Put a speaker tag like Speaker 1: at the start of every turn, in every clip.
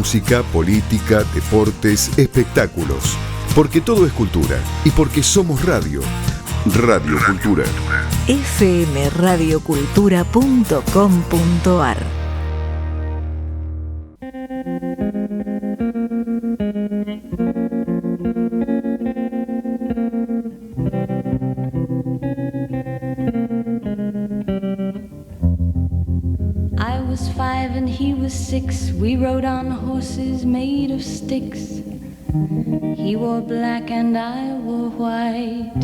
Speaker 1: música, política, deportes, espectáculos. Porque todo es cultura y porque somos radio. Radio Cultura.
Speaker 2: fmradiocultura.com.ar.
Speaker 3: I was 5 and he was 6. We rode on horses made of sticks. He wore black and I wore white.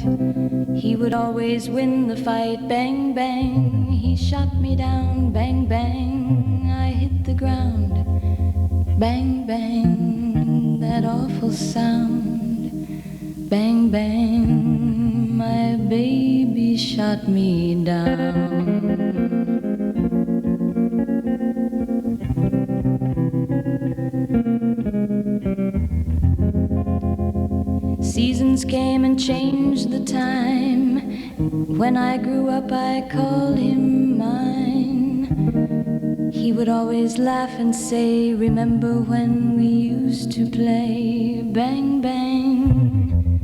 Speaker 3: He would always win the fight. Bang, bang, he shot me down. Bang, bang, I hit the ground. Bang, bang, that awful sound. Bang, bang, my baby shot me down. Seasons came and changed the time. When I grew up I called him mine. He would always laugh and say, remember when we used to play? Bang, bang,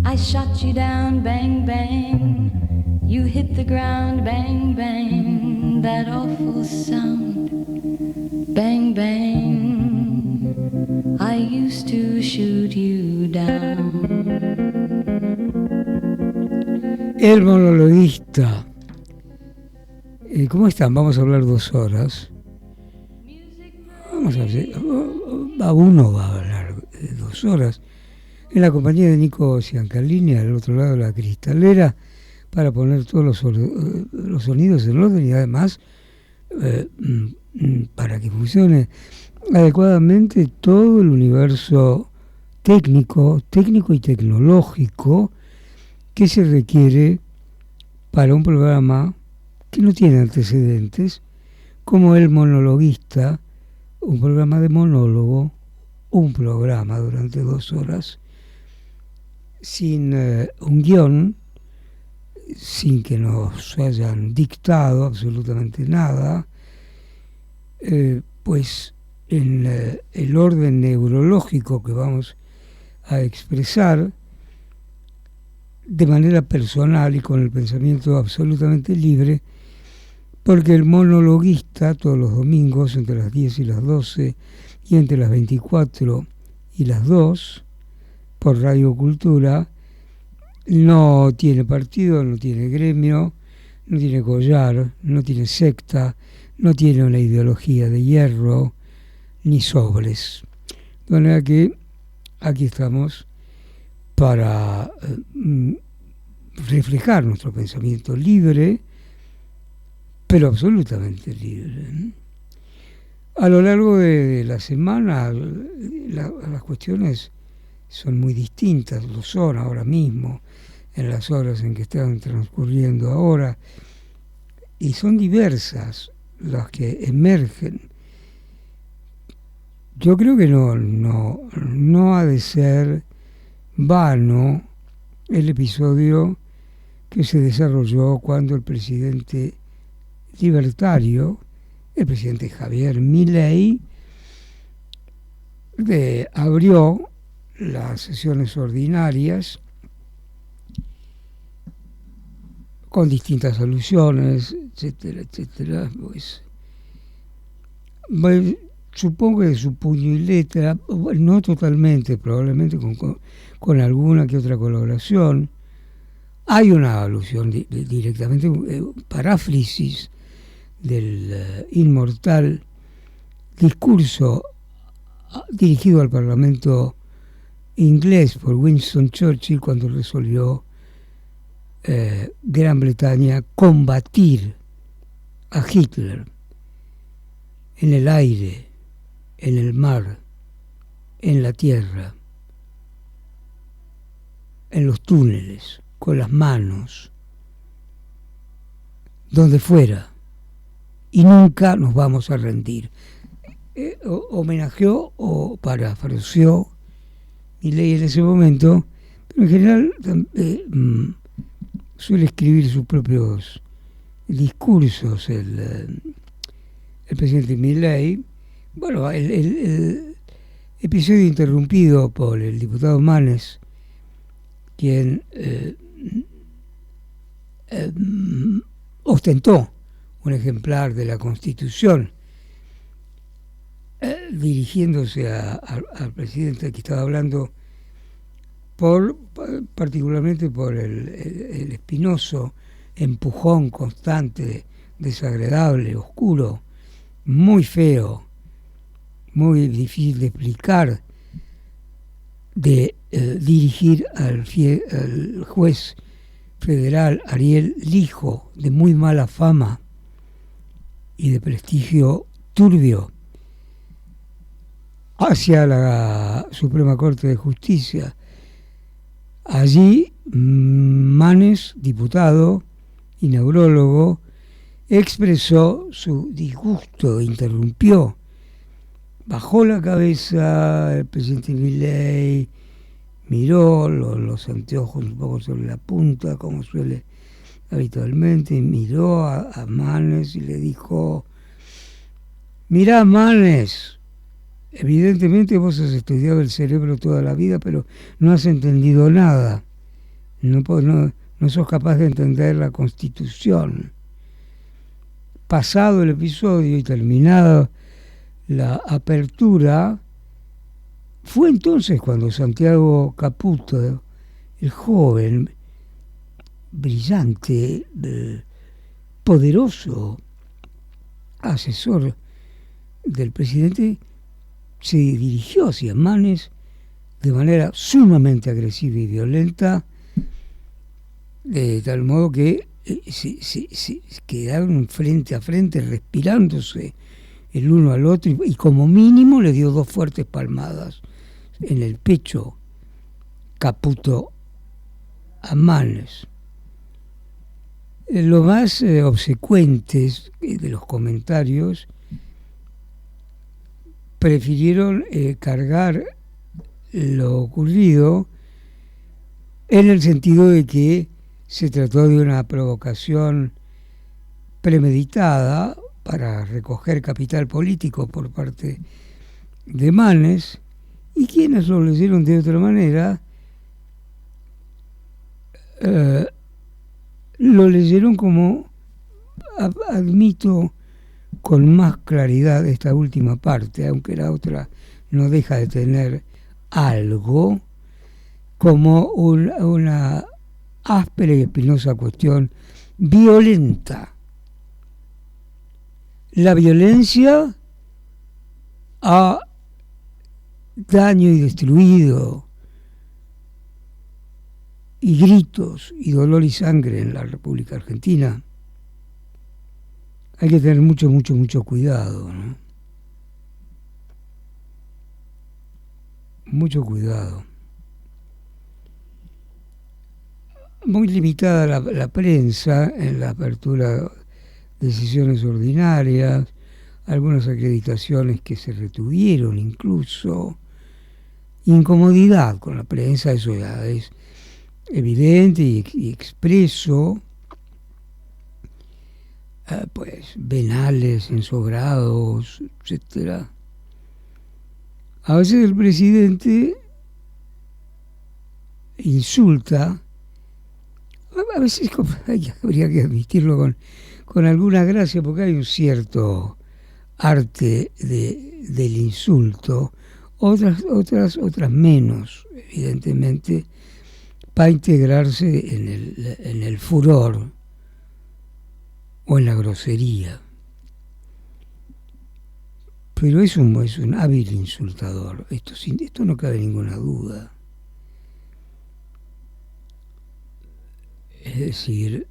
Speaker 3: I shot you down. Bang, bang, you hit the ground. Bang, bang, that awful sound. Bang, bang, I used to shoot you down.
Speaker 4: El monologuista. ¿Cómo están? Vamos a hablar 2 horas. Vamos a hacer. Uno va a hablar 2 horas. En la compañía de Nico Ciancalini, al otro lado de la cristalera, para poner todos los sonidos en orden y además para que funcione adecuadamente todo el universo técnico y tecnológico que se requiere para un programa que no tiene antecedentes, como El Monologuista, un programa de monólogo, un programa durante 2 horas, sin un guión, sin que nos hayan dictado absolutamente nada, pues en el orden neurológico que vamos a expresar de manera personal y con el pensamiento absolutamente libre, porque el monologuista todos los domingos entre las 10 y las 12 y entre las 24 y las 2 por Radio Cultura no tiene partido, no tiene gremio, no tiene collar, no tiene secta, no tiene una ideología de hierro ni sobres. De manera que aquí estamos para reflejar nuestro pensamiento libre, pero absolutamente libre. A lo largo de la semana las cuestiones son muy distintas, lo son ahora mismo, en las horas en que están transcurriendo ahora, y son diversas las que emergen. Yo creo que no ha de ser vano el episodio que se desarrolló cuando el presidente libertario, el presidente Javier Milei, abrió las sesiones ordinarias con distintas alusiones, etcétera, etcétera. Pues, supongo que de su puño y letra, no totalmente, probablemente con alguna que otra colaboración, hay una alusión directamente, paráfrasis del inmortal discurso dirigido al Parlamento inglés por Winston Churchill cuando resolvió Gran Bretaña combatir a Hitler en el aire, en el mar, en la tierra, en los túneles, con las manos, donde fuera, y nunca nos vamos a rendir. Homenajeó o parafraseó Milei en ese momento, pero en general suele escribir sus propios discursos el presidente Milei, Bueno, el episodio interrumpido por el diputado Manes, quien ostentó un ejemplar de la Constitución, dirigiéndose al presidente que estaba hablando, particularmente por el espinoso empujón constante, desagradable, oscuro, muy feo, muy difícil de explicar, de dirigir al juez federal Ariel Lijo, de muy mala fama y de prestigio turbio, hacia la Suprema Corte de Justicia. Allí Manes, diputado y neurólogo, expresó su disgusto, interrumpió, bajó la cabeza el presidente Milei, miró los anteojos un poco sobre la punta, como suele habitualmente, y miró a Manes y le dijo: mirá, Manes, evidentemente vos has estudiado el cerebro toda la vida, pero no has entendido nada. No sos capaz de entender la Constitución. Pasado el episodio y terminada la apertura, fue entonces cuando Santiago Caputo, el joven, brillante, poderoso asesor del presidente, se dirigió hacia Manes de manera sumamente agresiva y violenta, de tal modo que se quedaron frente a frente respirándose el uno al otro, y como mínimo le dio 2 fuertes palmadas en el pecho Caputo a Manes. Lo más obsecuentes de los comentarios prefirieron cargar lo ocurrido en el sentido de que se trató de una provocación premeditada para recoger capital político por parte de Manes, y quienes lo leyeron de otra manera lo leyeron como, admito con más claridad esta última parte, aunque la otra no deja de tener algo, como una áspera y espinosa cuestión violenta. La violencia ha daño y destruido, y gritos y dolor y sangre en la República Argentina. Hay que tener mucho cuidado, ¿no? Mucho cuidado. Muy limitada la prensa en la apertura de sesiones ordinarias, algunas acreditaciones que se retuvieron incluso, incomodidad con la prensa, eso ya es evidente y expreso, pues venales, ensobrados, etcétera. A veces el presidente insulta, a veces habría que admitirlo con alguna gracia, porque hay un cierto arte del insulto, otras menos, evidentemente, para integrarse en el furor o en la grosería. Pero es un hábil insultador, esto no cabe ninguna duda. Es decir,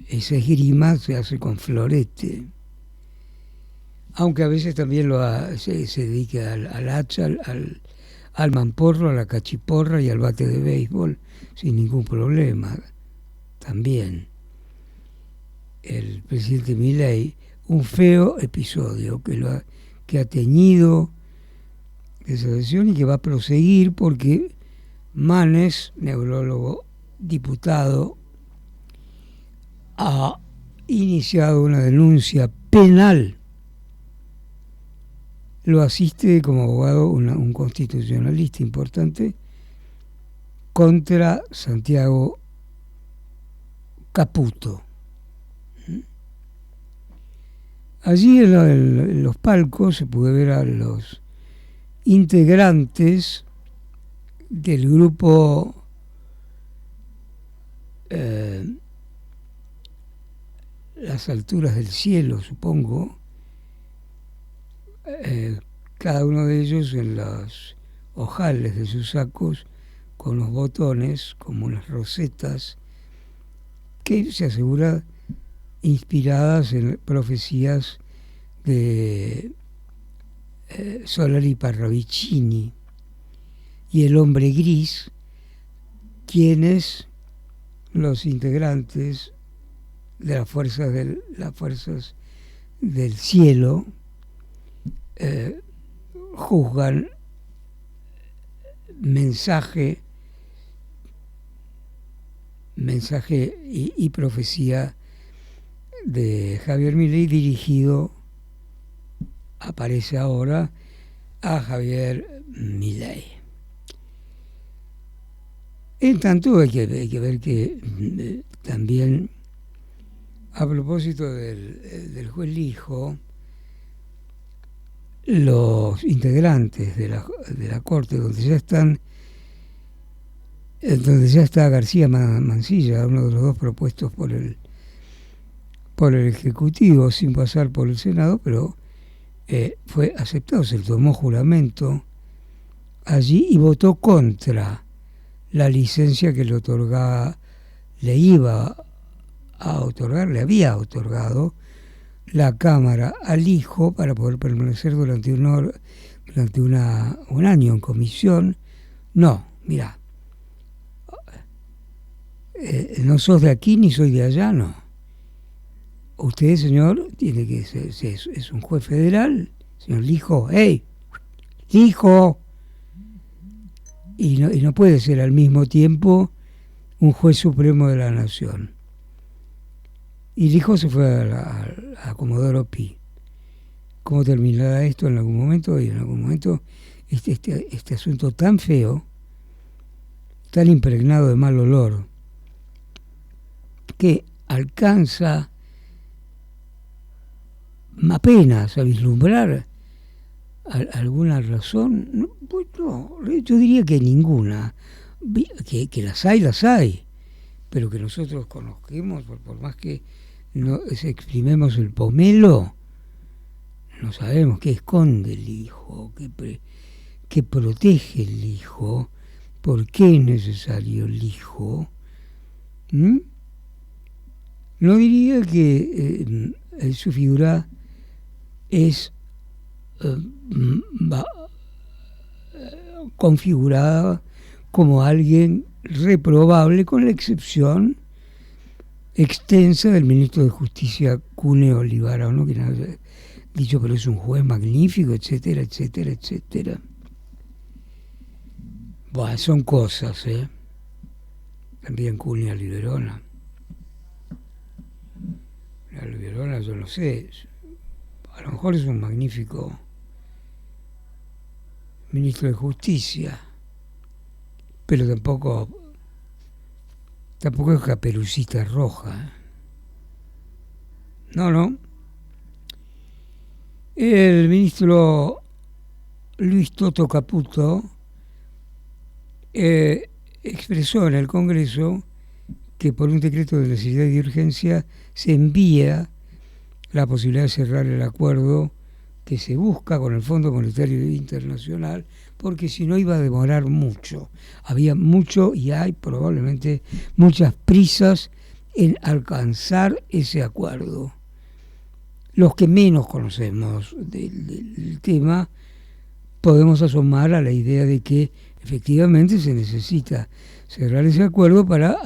Speaker 4: esa esgrima se hace con florete, aunque a veces también se dedica al hacha, al mamporro, a la cachiporra y al bate de béisbol sin ningún problema. También el presidente Milei, un feo episodio que ha teñido esa sesión y que va a proseguir, porque Manes, neurólogo, diputado, ha iniciado una denuncia penal lo asiste como abogado un constitucionalista importante contra Santiago Caputo. Allí en los palcos se puede ver a los integrantes del grupo Las Alturas del Cielo, supongo, cada uno de ellos en los ojales de sus sacos con los botones como unas rosetas que se asegura inspiradas en profecías de Solari Parravicini y El Hombre Gris, quienes los integrantes de las fuerzas del cielo juzgan mensaje y profecía de Javier Milei dirigido, aparece ahora, a Javier Milei. En tanto hay que ver que también, a propósito del juez Lijo, los integrantes de la Corte, donde ya está García Mansilla, uno de los dos propuestos por el Ejecutivo sin pasar por el Senado, pero fue aceptado, se tomó juramento allí y votó contra la licencia que le había otorgado la Cámara al Lijo para poder permanecer durante un año en comisión. No, mira, no sos de aquí ni soy de allá, no. Usted, señor, tiene que es un juez federal, señor Lijo. ¡Hey! ¡Lijo! Y no puede ser al mismo tiempo un juez supremo de la nación. Y Lijo se fue a Comodoro Pi. ¿Cómo terminará esto en algún momento? Y en algún momento este asunto tan feo, tan impregnado de mal olor, que alcanza apenas a vislumbrar alguna razón, no, yo diría que ninguna, que las hay, pero que nosotros conozcamos, por más que no exprimemos el pomelo, no sabemos qué esconde el Lijo, qué protege el Lijo, por qué es necesario el Lijo. No diría que su figura es configurada como alguien reprobable, con la excepción extensa del ministro de Justicia Cuneo Olivarano, que ha dicho, pero es un juez magnífico, etcétera, etcétera, etcétera. Bueno, son cosas, También Cuneo Olivarona. La Olivarona, yo no sé, a lo mejor es un magnífico ministro de Justicia, pero tampoco es Caperucita Roja. No. El ministro Luis Toto Caputo expresó en el Congreso que por un decreto de necesidad y de urgencia se envía la posibilidad de cerrar el acuerdo que se busca con el Fondo Monetario Internacional, porque si no iba a demorar mucho. Había mucho y hay probablemente muchas prisas en alcanzar ese acuerdo. Los que menos conocemos del tema podemos asomar a la idea de que efectivamente se necesita cerrar ese acuerdo para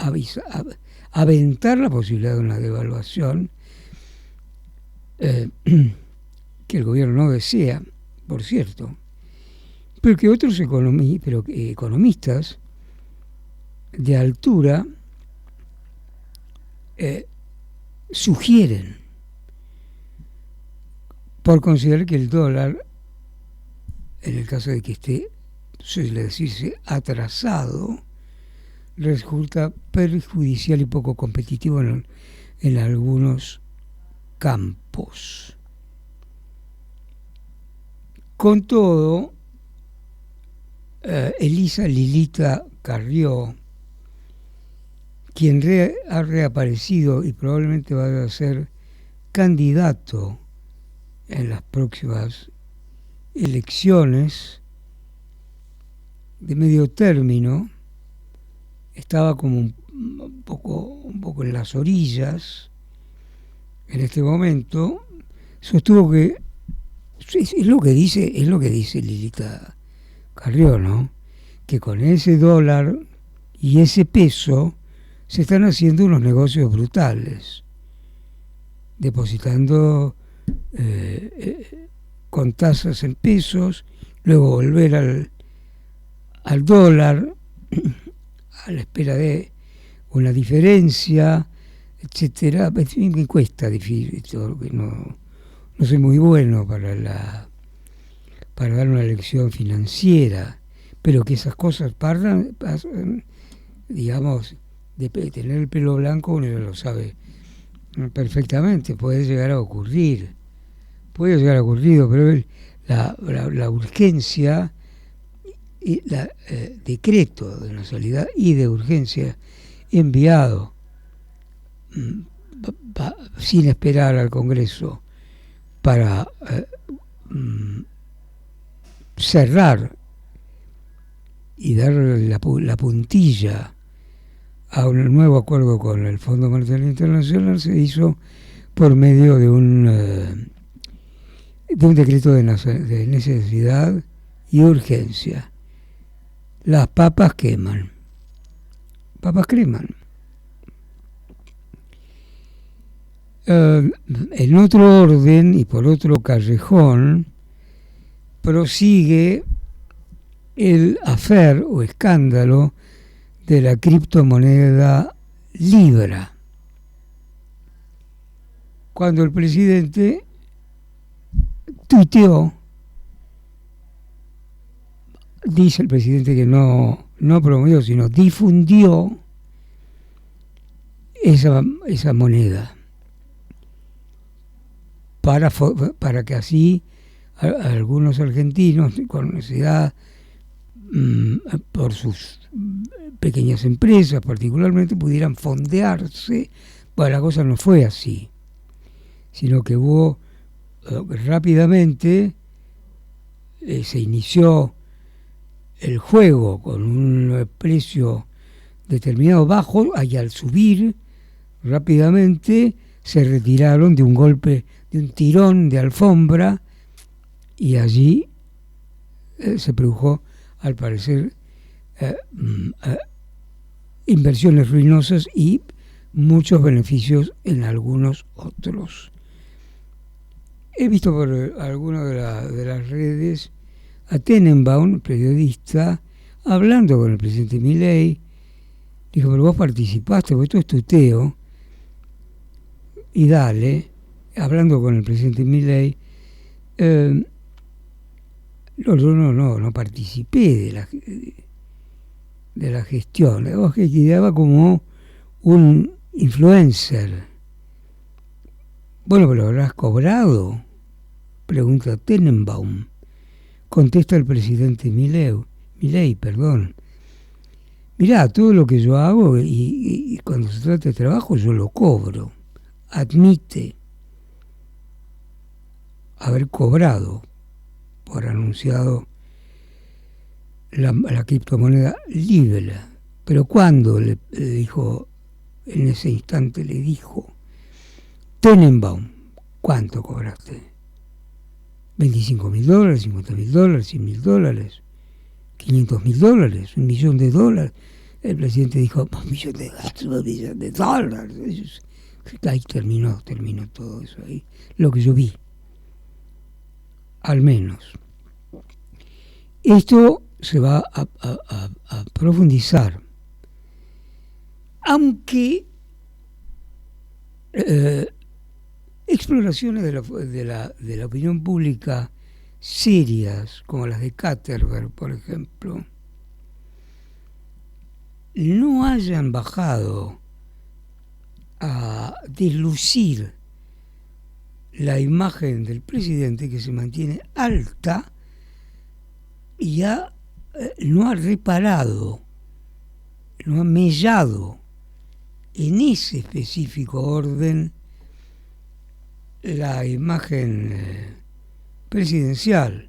Speaker 4: aventar la posibilidad de una devaluación que el gobierno no desea, por cierto, pero que otros economistas de altura sugieren, por considerar que el dólar en el caso de que esté, suele decirse, atrasado, resulta perjudicial y poco competitivo en algunos campos. Con todo, Elisa Lilita Carrió, quien ha reaparecido y probablemente va a ser candidato en las próximas elecciones de medio término, estaba como un poco en las orillas en este momento, sostuvo que es lo que dice Lilita Carrió, ¿no? Que con ese dólar y ese peso se están haciendo unos negocios brutales, depositando con tasas en pesos, luego volver al dólar a la espera de una diferencia, etcétera. Me cuesta difícil, no soy muy bueno para dar una lección financiera, pero que esas cosas pasan, digamos, de tener el pelo blanco uno lo sabe perfectamente, puede llegar a ocurrir, pero la urgencia y decreto de nacionalidad y de urgencia enviado sin esperar al Congreso para cerrar y dar la puntilla a un nuevo acuerdo con el Fondo Monetario Internacional, se hizo por medio de un decreto de necesidad y urgencia. Las papas creman. En otro orden y por otro callejón prosigue el affair o escándalo de la criptomoneda Libra, cuando el presidente tuiteó, dice el presidente que no promovió, sino difundió esa moneda para que así algunos argentinos con necesidad por sus pequeñas empresas particularmente pudieran fondearse. Bueno, la cosa no fue así, sino que hubo rápidamente se inició el juego con un precio determinado bajo, y al subir rápidamente se retiraron de un golpe, de un tirón de alfombra, y allí se produjo, al parecer, inversiones ruinosas y muchos beneficios en algunos otros. He visto por alguna de las redes a Tenenbaum, periodista, hablando con el presidente Milei. Dijo, pero vos participaste, porque esto es tuteo. Y dale, hablando con el presidente Milei, no participé de la gestión. Vos que quedaba como un influencer. Bueno, pero ¿habrás cobrado? Pregunta Tenenbaum. Contesta el presidente Milei, perdón. Mirá, todo lo que yo hago y cuando se trata de trabajo yo lo cobro. Admite haber cobrado por anunciado la criptomoneda Libra. Pero cuando le dijo, en ese instante le dijo, Tenenbaum, ¿cuánto cobraste? $25.000, $50.000, $100.000, $500.000, $1 millón. El presidente dijo, $1 millón de dólares. Ahí terminó todo eso, ahí lo que yo vi, al menos. Esto se va a profundizar, aunque exploraciones de la opinión pública serias, como las de Katterberg, por ejemplo, no hayan bajado a deslucir la imagen del presidente, que se mantiene alta, y ya no ha reparado, no ha mellado en ese específico orden la imagen presidencial.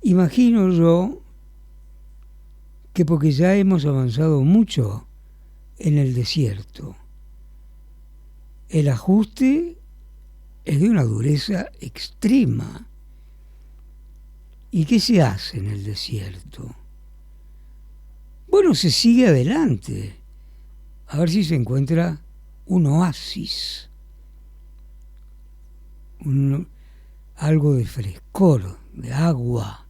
Speaker 4: Imagino yo que porque ya hemos avanzado mucho en el desierto. El ajuste es de una dureza extrema. ¿Y qué se hace en el desierto? Bueno, se sigue adelante, a ver si se encuentra un oasis, algo de frescor, de agua,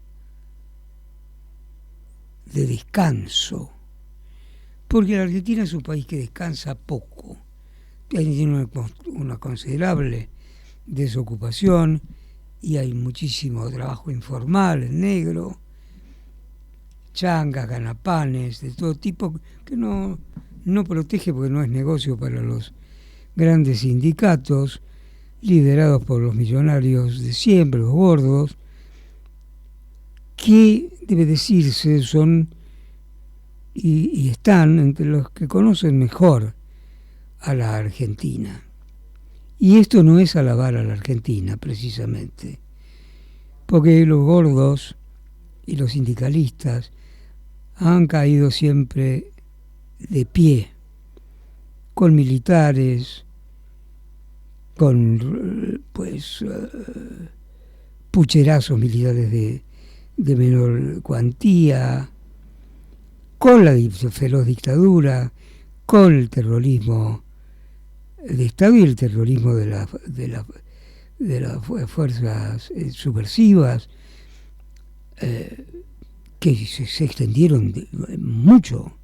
Speaker 4: de descanso, porque la Argentina es un país que descansa poco, tiene una considerable desocupación y hay muchísimo trabajo informal, en negro, changas, ganapanes, de todo tipo, que no protege porque no es negocio para los grandes sindicatos, liderados por los millonarios de siempre, los gordos, que, debe decirse, son y están entre los que conocen mejor a la Argentina. Y esto no es alabar a la Argentina, precisamente, porque los gordos y los sindicalistas han caído siempre de pie, con militares, con pucherazos militares de menor cuantía, con la feroz dictadura, con el terrorismo de Estado y el terrorismo de las fuerzas subversivas, que se extendieron mucho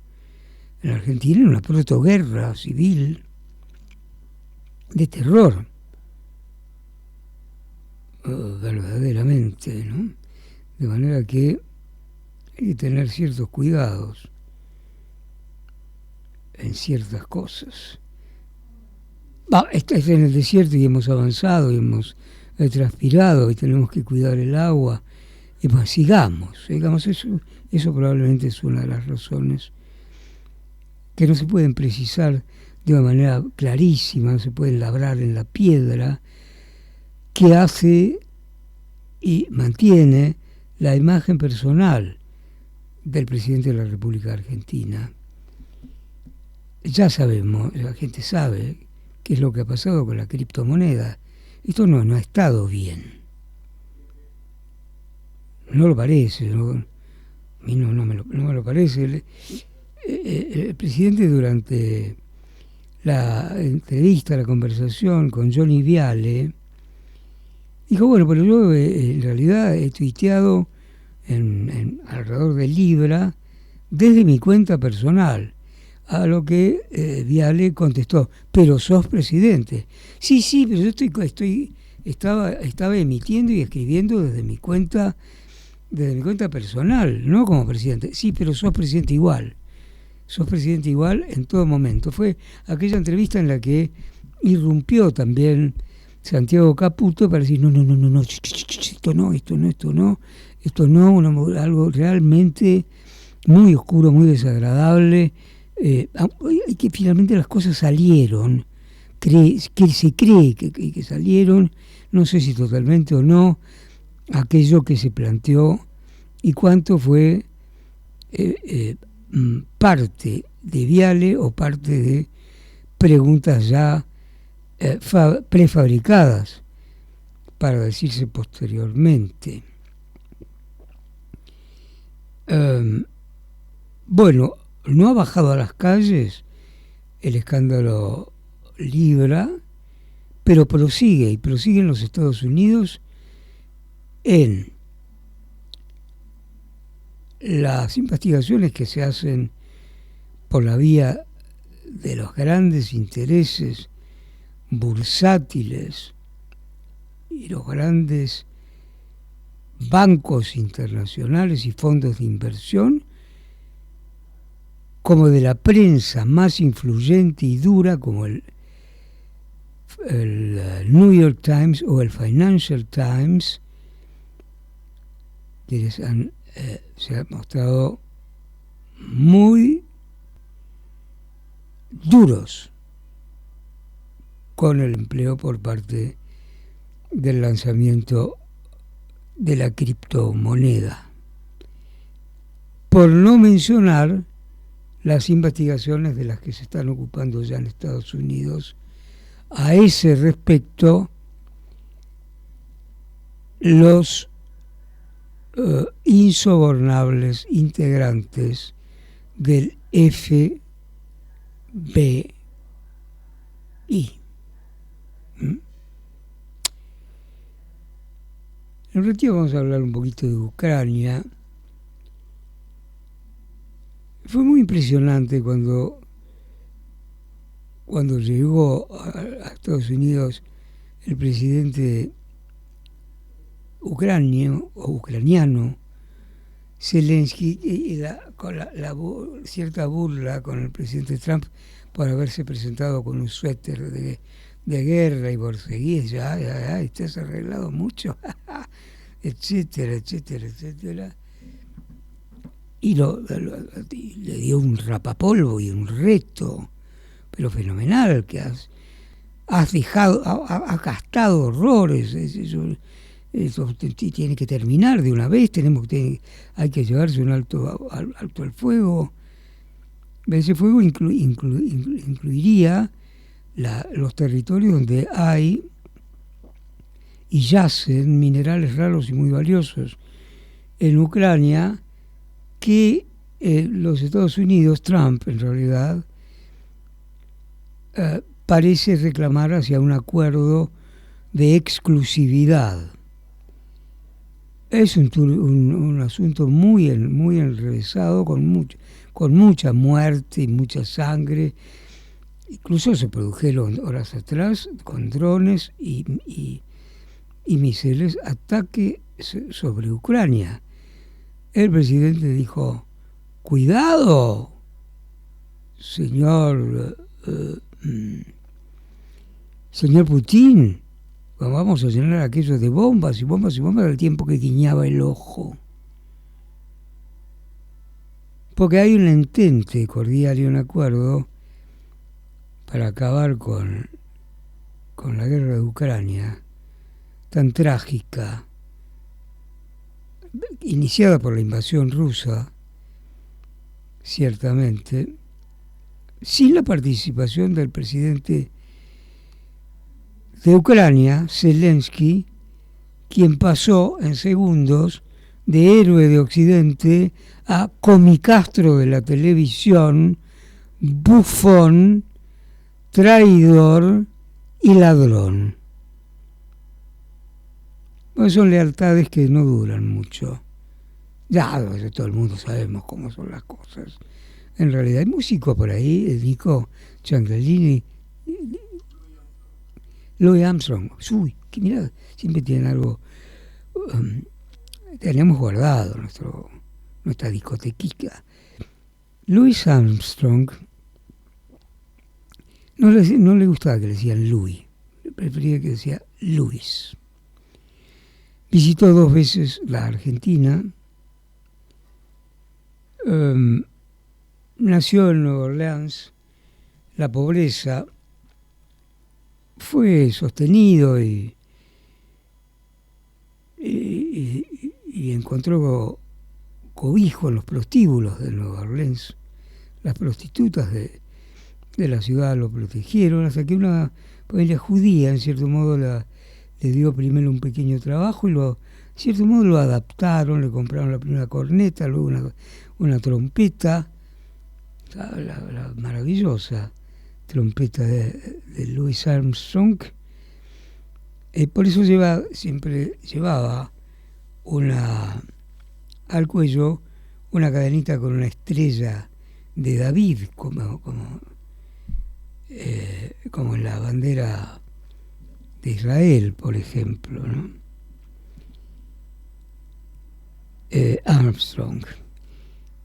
Speaker 4: en Argentina, en una protoguerra civil de terror, verdaderamente, ¿no? De manera que hay que tener ciertos cuidados en ciertas cosas. Estás en el desierto y hemos avanzado y hemos transpirado y tenemos que cuidar el agua. Y pues sigamos, eso probablemente es una de las razones que no se pueden precisar de una manera clarísima, no se pueden labrar en la piedra, que hace y mantiene la imagen personal del presidente de la República Argentina. Ya sabemos, la gente sabe qué es lo que ha pasado con la criptomoneda. Esto no ha estado bien. No lo parece, a mí no me lo parece. El presidente, durante la entrevista, la conversación con Johnny Viale, dijo, bueno, pero yo en realidad he tuiteado en alrededor de Libra desde mi cuenta personal, a lo que Viale contestó, pero sos presidente. Sí, pero yo estaba emitiendo y escribiendo desde mi cuenta personal, no como presidente. Sí, pero sos presidente igual en todo momento. Fue aquella entrevista en la que irrumpió también Santiago Caputo para decir, no, esto no, algo realmente muy oscuro, muy desagradable, y que finalmente las cosas salieron, se cree que salieron, no sé si totalmente o no, aquello que se planteó y cuánto fue parte de Viale o parte de preguntas ya prefabricadas para decirse posteriormente. Bueno, no ha bajado a las calles el escándalo Libra, pero prosigue en los Estados Unidos en las investigaciones que se hacen por la vía de los grandes intereses bursátiles y los grandes bancos internacionales y fondos de inversión, como de la prensa más influyente y dura, como el New York Times o el Financial Times, quienes se han mostrado muy duros con el empleo por parte del lanzamiento de la criptomoneda. Por no mencionar las investigaciones de las que se están ocupando ya en Estados Unidos a ese respecto, los insobornables integrantes del FBI. En un ratito vamos a hablar un poquito de Ucrania. Fue muy impresionante cuando llegó a Estados Unidos el presidente ucraniano Zelensky, con cierta burla con el presidente Trump por haberse presentado con un suéter de guerra y por seguir, ya, estás arreglado mucho, etcétera, etcétera, etcétera. Y le dio un rapapolvo y un reto, pero fenomenal, que has gastado horrores, eso tiene que terminar de una vez, hay que llevarse un alto al fuego. Ese fuego incluiría los territorios donde hay y yacen minerales raros y muy valiosos en Ucrania, que los Estados Unidos, Trump en realidad, parece reclamar hacia un acuerdo de exclusividad. Es un asunto muy enrevesado, con mucha muerte y mucha sangre. Incluso se produjeron horas atrás, con drones y misiles, ataques sobre Ucrania. El presidente dijo: cuidado, señor Putin, vamos a llenar aquello de bombas y bombas y bombas al tiempo que guiñaba el ojo. Porque hay un entente cordial y un acuerdo para acabar con la guerra de Ucrania, tan trágica, iniciada por la invasión rusa, ciertamente, sin la participación del presidente de Ucrania, Zelensky, quien pasó en segundos de héroe de Occidente a comicastro de la televisión, bufón, traidor y ladrón. Pues son lealtades que no duran mucho. Ya todo el mundo sabemos cómo son las cosas. En realidad hay músicos por ahí, Nico Ciancaglini, Louis Armstrong. Uy, que mirá, siempre tienen algo. Tenemos guardado nuestra discotequica. Louis Armstrong no le gustaba que le decían Louis, prefería que decía Louis. Visitó 2 veces la Argentina. Nació en Nueva Orleans. La pobreza fue sostenido y encontró cobijo en los prostíbulos de Nueva Orleans. Las prostitutas de la ciudad lo protegieron, hasta que una familia judía, en cierto modo, le dio primero un pequeño trabajo y en cierto modo lo adaptaron, le compraron la primera corneta, luego una trompeta, la maravillosa trompeta de Louis Armstrong. Por eso siempre llevaba al cuello una cadenita con una estrella de David, como en la bandera de Israel, por ejemplo, ¿no? Armstrong.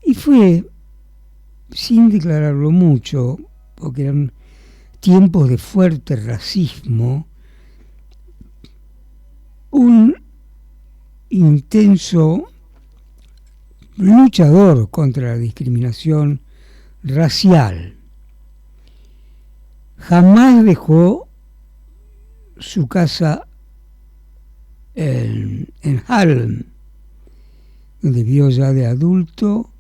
Speaker 4: Y fue, sin declararlo mucho, porque eran tiempos de fuerte racismo, un intenso luchador contra la discriminación racial. Jamás dejó su casa en Harlem, donde vivió ya de adulto,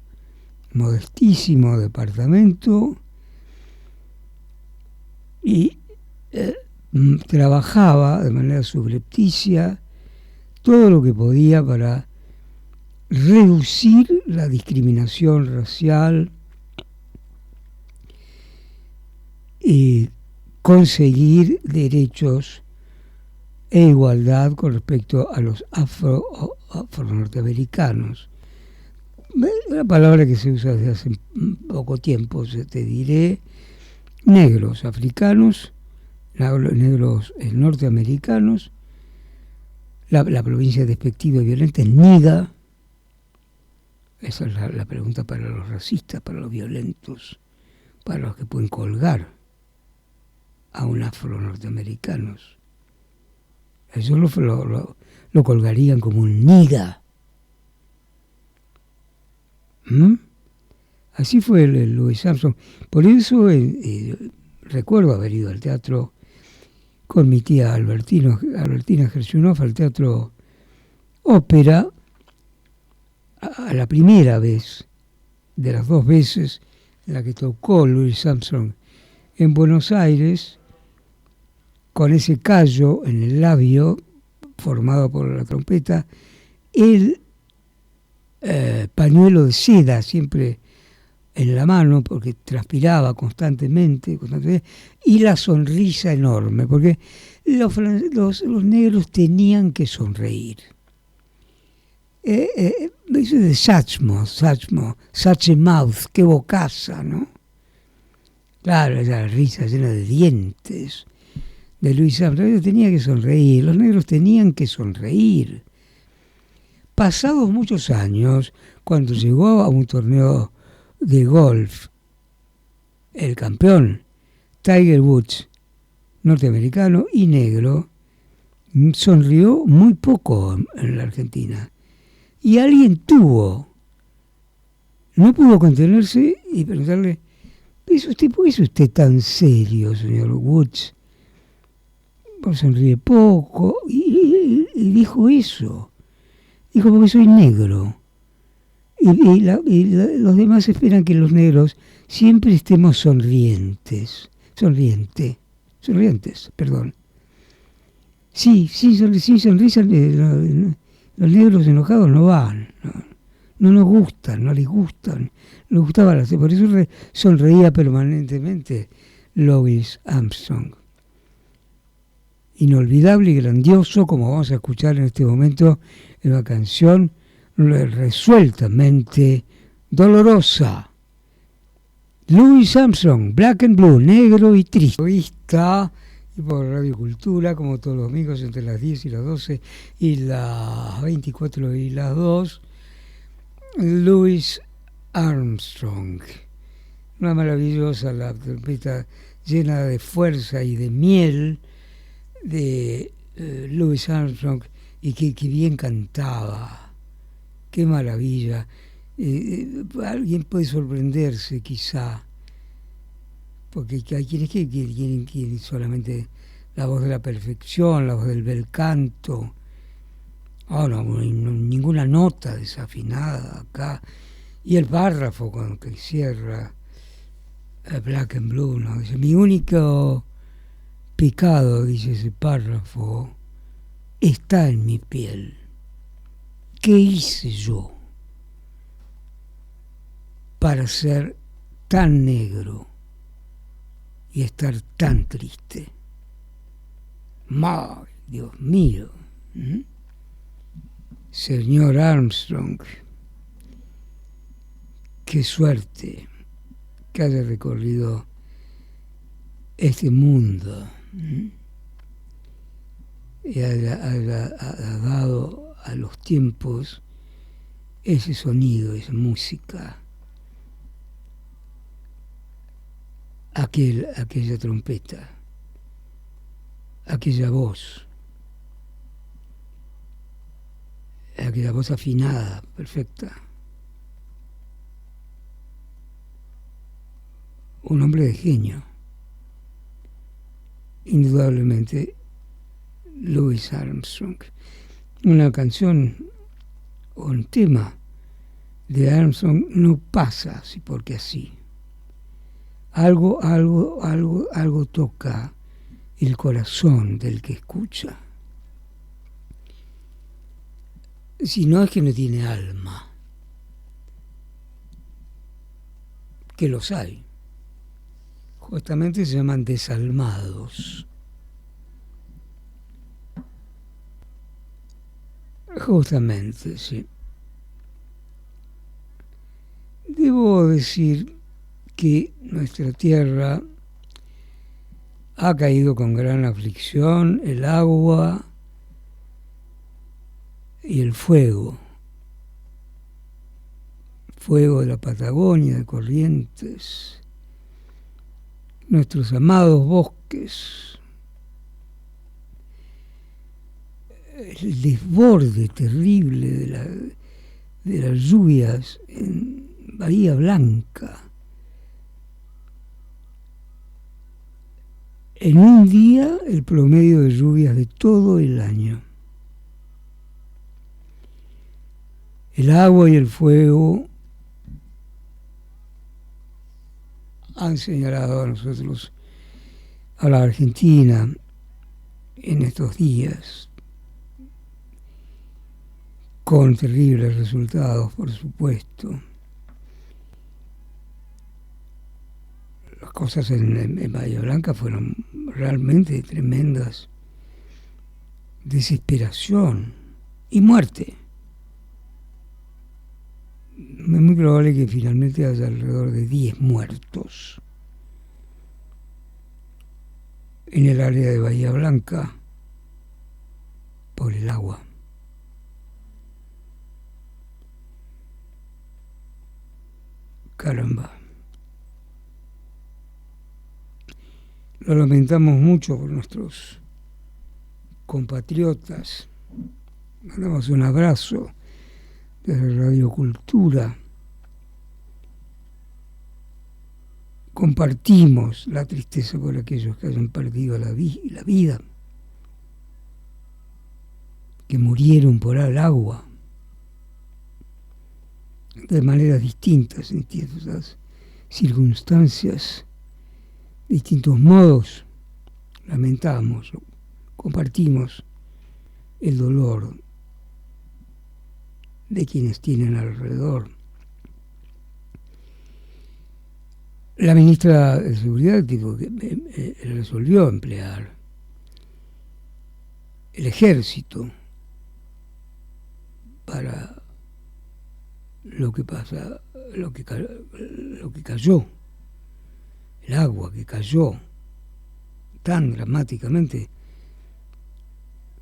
Speaker 4: modestísimo departamento, y trabajaba de manera subrepticia todo lo que podía para reducir la discriminación racial y conseguir derechos e igualdad con respecto a los afro-norteamericanos. Una palabra que se usa desde hace poco tiempo, te diré, negros africanos, negros norteamericanos. La provincia despectiva y violenta es Niga. Esa es la pregunta para los racistas, para los violentos, para los que pueden colgar a un afro-norteamericanos. Ellos lo colgarían como un niga. Así fue el Louis Armstrong. Por eso recuerdo haber ido al teatro con mi tía Albertina Gershunov, al teatro ópera, a la primera vez, de las dos veces en la que tocó Louis Armstrong en Buenos Aires, con ese callo en el labio formado por la trompeta, el pañuelo de seda siempre en la mano, porque transpiraba constantemente, y la sonrisa enorme, porque los negros tenían que sonreír. Eso de such a mouth, qué bocaza, ¿no? Claro, esa risa llena de dientes de Louis Armstrong. Ellos tenían que sonreír, los negros tenían que sonreír. Pasados muchos años, cuando llegó a un torneo de golf, el campeón Tiger Woods, norteamericano y negro, sonrió muy poco en la Argentina. Y alguien no pudo contenerse y preguntarle: ¿por qué es usted tan serio, señor Woods? Pues sonríe poco. Y dijo eso. Dijo: porque soy negro. Y los demás esperan que los negros siempre estemos sonrientes, perdón. Sí, sin sonrisa los negros enojados no van, no nos gustan, no les gustan. Les gustaba por eso sonreía permanentemente Louis Armstrong. Inolvidable y grandioso, como vamos a escuchar en este momento en una canción resueltamente dolorosa. Louis Armstrong, Black and Blue, negro y triste. Y por Radio Cultura, como todos los domingos entre las 10 y las 12 y las 24 y las 2, Louis Armstrong. Una maravillosa, la trompeta llena de fuerza y de miel de Louis Armstrong, y que bien cantaba. Qué maravilla. Alguien puede sorprenderse quizá, porque hay quienes quieren solamente la voz de la perfección, la voz del bel canto. Ninguna nota desafinada acá. Y el párrafo con que cierra Black and Blue, ¿no? Dice: mi único pecado, dice ese párrafo, está en mi piel. ¿Qué hice yo para ser tan negro y estar tan triste? ¡Ay, Dios mío! Señor Armstrong, qué suerte que haya recorrido este mundo y haya dado a los tiempos ese sonido, esa música, aquella trompeta, aquella voz afinada, perfecta. Un hombre de genio, indudablemente Louis Armstrong. Una canción o un tema de Armstrong no pasa así porque así. Algo toca el corazón del que escucha. Si no, es que no tiene alma, que los hay. Justamente se llaman desalmados. Justamente, sí. Debo decir que nuestra tierra ha caído con gran aflicción el agua y el fuego de la Patagonia, de Corrientes, nuestros amados bosques, el desborde terrible de las lluvias en Bahía Blanca. En un día el promedio de lluvias de todo el año. El agua y el fuego han señalado a nosotros, a la Argentina, en estos días, con terribles resultados, por supuesto. Las cosas en Bahía Blanca fueron realmente tremendas. Desesperación y muerte. Es muy probable que finalmente haya alrededor de 10 muertos en el área de Bahía Blanca por el agua. Caramba. Lo lamentamos mucho por nuestros compatriotas. Mandamos un abrazo desde Radio Cultura. Compartimos la tristeza por aquellos que hayan perdido la vida, que murieron por el agua, de maneras distintas, en distintas circunstancias, distintos modos. Lamentamos, compartimos el dolor de quienes tienen alrededor. La ministra de Seguridad resolvió emplear el ejército para lo que cayó, el agua que cayó tan dramáticamente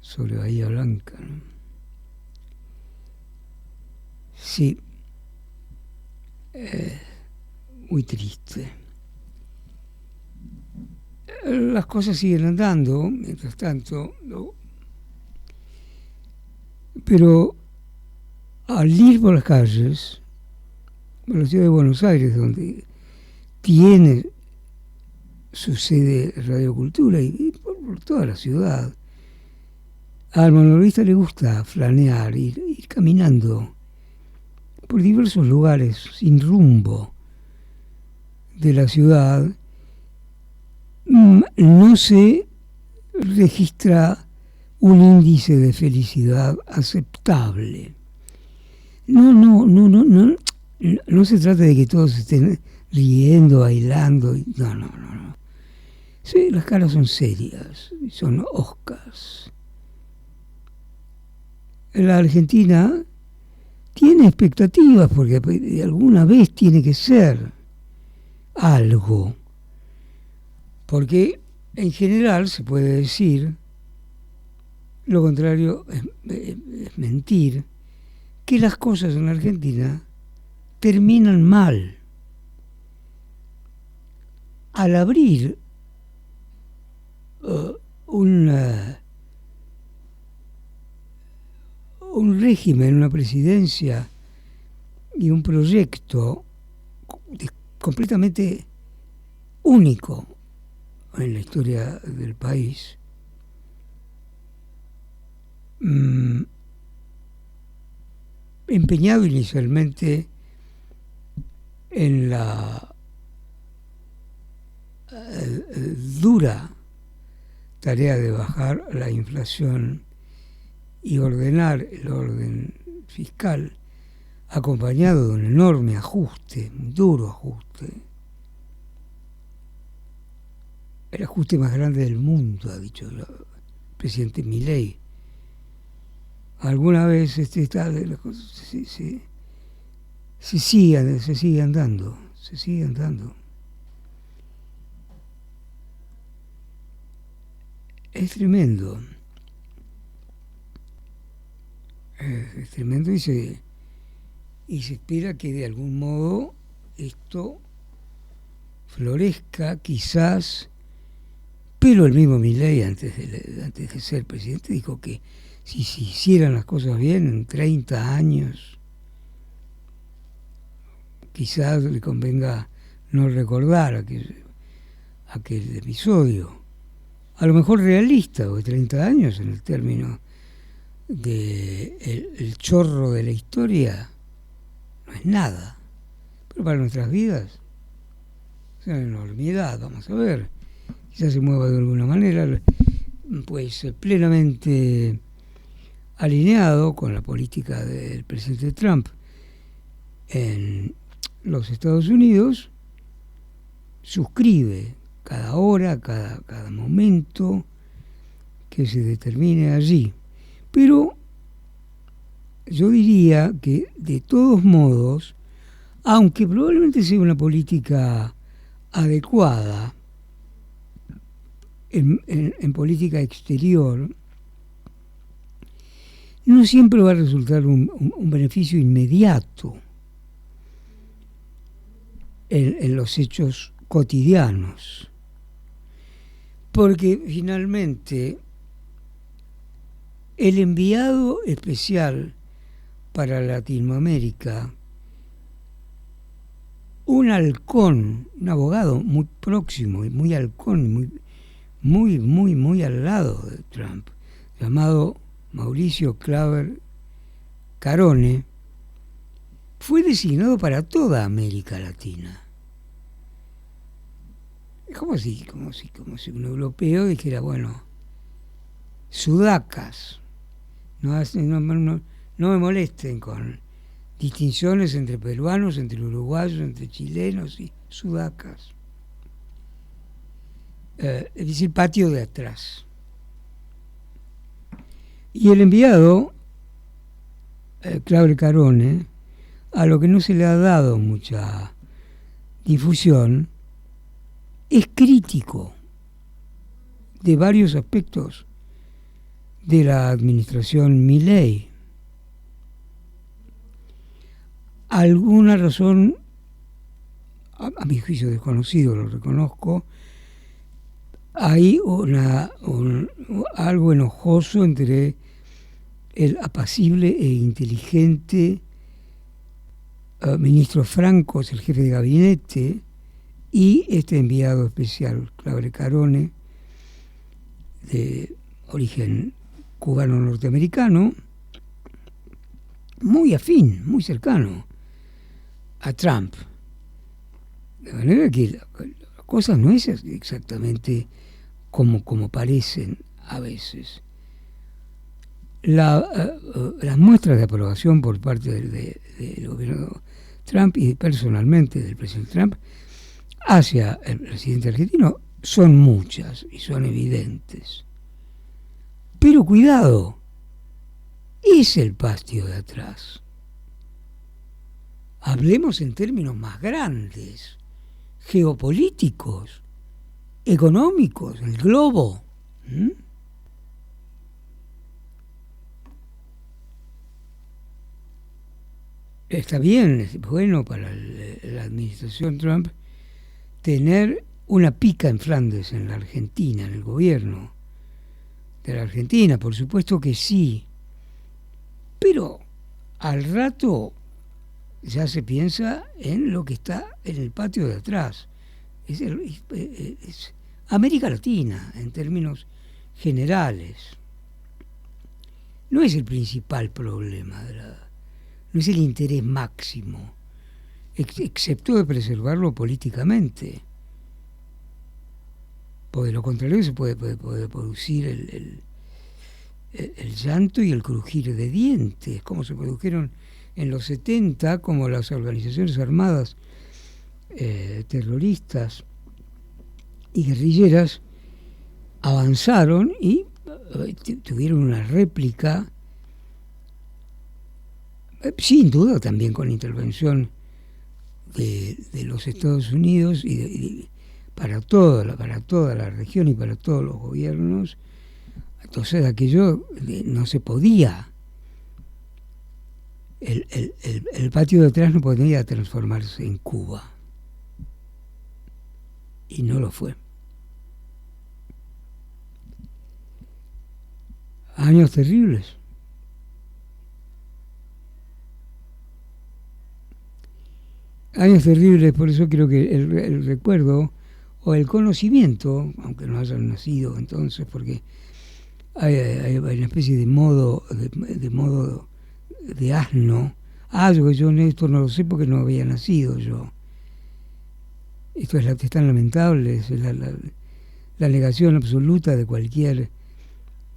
Speaker 4: sobre Bahía Blanca, ¿no? Sí, muy triste. Las cosas siguen andando, mientras tanto, ¿no? Pero al ir por las calles, por la ciudad de Buenos Aires, donde tiene su sede Radio Cultura, y por toda la ciudad, al monologuista le gusta flanear, ir caminando por diversos lugares sin rumbo de la ciudad. No se registra un índice de felicidad aceptable. No se trata de que todos estén riendo, bailando. No. Sí, las caras son serias, son hoscas. La Argentina tiene expectativas porque alguna vez tiene que ser algo. Porque en general se puede decir, lo contrario es mentir, que las cosas en la Argentina terminan mal. Al abrir un régimen, una presidencia y un proyecto completamente único en la historia del país, empeñado inicialmente en la dura tarea de bajar la inflación y ordenar el orden fiscal, acompañado de un enorme ajuste, un duro ajuste, el ajuste más grande del mundo, ha dicho el presidente Milei. Alguna vez las cosas se sigue andando. Es tremendo. Es tremendo y se espera que de algún modo esto florezca, quizás, pero el mismo Milei antes de ser presidente dijo que si se hicieran las cosas bien en 30 años, quizás le convenga no recordar aquel episodio. A lo mejor realista, porque 30 años en el término de el chorro de la historia no es nada, pero para nuestras vidas es una enormidad. Vamos a ver, quizás se mueva de alguna manera, pues plenamente alineado con la política del presidente Trump en los Estados Unidos, suscribe cada hora, cada momento que se determine allí. Pero yo diría que de todos modos, aunque probablemente sea una política adecuada en política exterior, no siempre va a resultar un beneficio inmediato en los hechos cotidianos, porque finalmente el enviado especial para Latinoamérica, un halcón, un abogado muy próximo y muy halcón, muy al lado de Trump, llamado Mauricio Claver Carone, fue designado para toda América Latina. Es como si un europeo dijera, bueno, sudacas, no me molesten con distinciones entre peruanos, entre uruguayos, entre chilenos y sudacas. Es decir, patio de atrás. Y el enviado, Claver Carone, a lo que no se le ha dado mucha difusión, es crítico de varios aspectos de la administración Milei. Alguna razón, a mi juicio desconocido, lo reconozco, hay algo enojoso entre el apacible e inteligente ministro Francos, el jefe de gabinete, y este enviado especial, Claver Carone, de origen cubano-norteamericano, muy afín, muy cercano a Trump. De manera que la cosa no es exactamente como parecen a veces. Las muestras de aprobación por parte del gobierno Trump y personalmente del presidente Trump hacia el presidente argentino son muchas y son evidentes. Pero cuidado, es el patio de atrás. Hablemos en términos más grandes, geopolíticos, económicos, el globo. está bien, es bueno para la administración Trump tener una pica en Flandes, en la Argentina, en el gobierno de la Argentina, por supuesto que sí, pero al rato ya se piensa en lo que está en el patio de atrás. Es América Latina, en términos generales. No es el principal problema, no es el interés máximo, excepto de preservarlo políticamente. Porque de lo contrario se puede producir el llanto y el crujir de dientes, como se produjeron en los 70, como las organizaciones armadas terroristas y guerrilleras avanzaron y tuvieron una réplica, sin duda también con intervención de los Estados Unidos y para toda la región y para todos los gobiernos. Entonces aquello no se podía. El patio de atrás no podía transformarse en Cuba. Y no lo fue. Años terribles. Años terribles, por eso creo que el recuerdo o el conocimiento, aunque no hayan nacido entonces, porque hay una especie de modo de asno. Yo esto no lo sé porque no había nacido yo. Esto es tan lamentable, es la negación absoluta de cualquier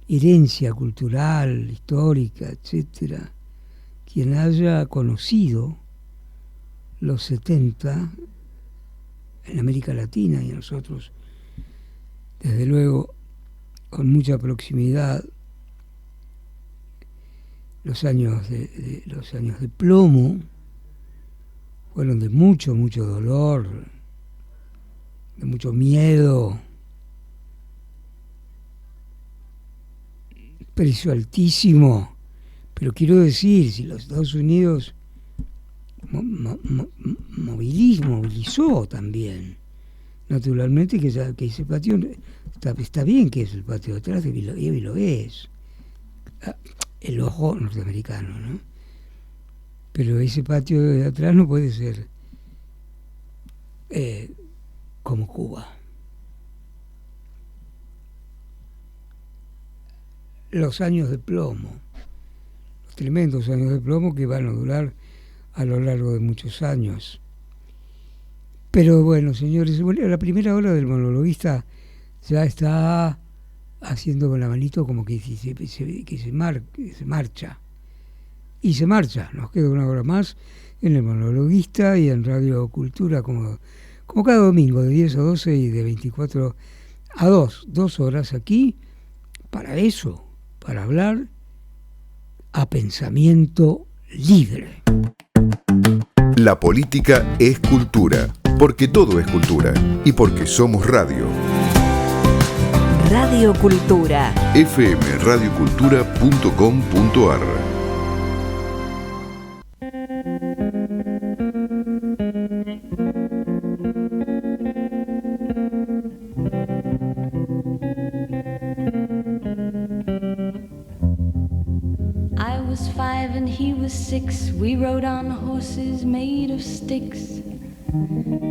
Speaker 4: herencia cultural, histórica, etcétera. Quien haya conocido los 70 en América Latina y nosotros, desde luego, con mucha proximidad, los años de plomo fueron de mucho dolor, de mucho miedo, precio altísimo. Pero quiero decir, si los Estados Unidos movilizó también, naturalmente que ese patio está bien, que es el patio de atrás y lo es. El ojo norteamericano, ¿no? Pero ese patio de atrás no puede ser como Cuba. Los años de plomo, los tremendos años de plomo que van a durar a lo largo de muchos años. Pero bueno, señores, la primera hora del monologuista ya está haciendo con la manito como que se marcha. Y se marcha. Nos queda una hora más en el monologuista y en Radio Cultura, como cada domingo, de 10 a 12 y de 24 a 2 horas aquí, para eso, para hablar a pensamiento libre.
Speaker 1: La política es cultura, porque todo es cultura y porque somos radio.
Speaker 2: Radio Cultura.
Speaker 1: fmradiocultura.com.ar.
Speaker 3: I was 5 and he was 6. We rode on horses made of sticks.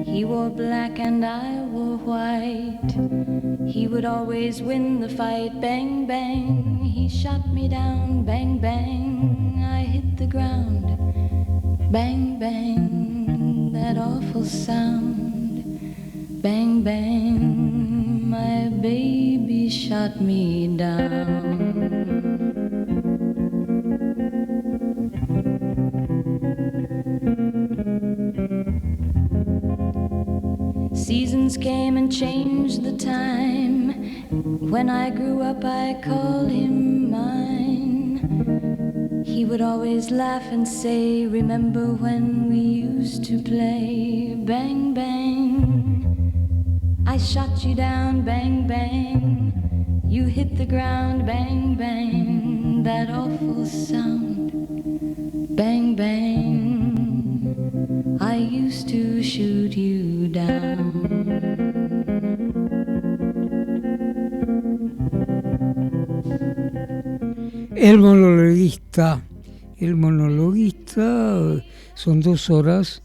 Speaker 3: He wore black and I wore white. He would always win the fight. Bang, bang, he shot me down. Bang, bang, I hit the ground. Bang, bang, that awful sound. Bang, bang, my baby shot me down. Seasons came and changed the time. When I grew up I called him mine. He would always laugh and say, remember when we used to play? Bang, bang, I shot you down. Bang, bang, you hit the ground. Bang, bang, that awful sound. Bang, bang, shoot you down.
Speaker 4: El monologuista son 2 horas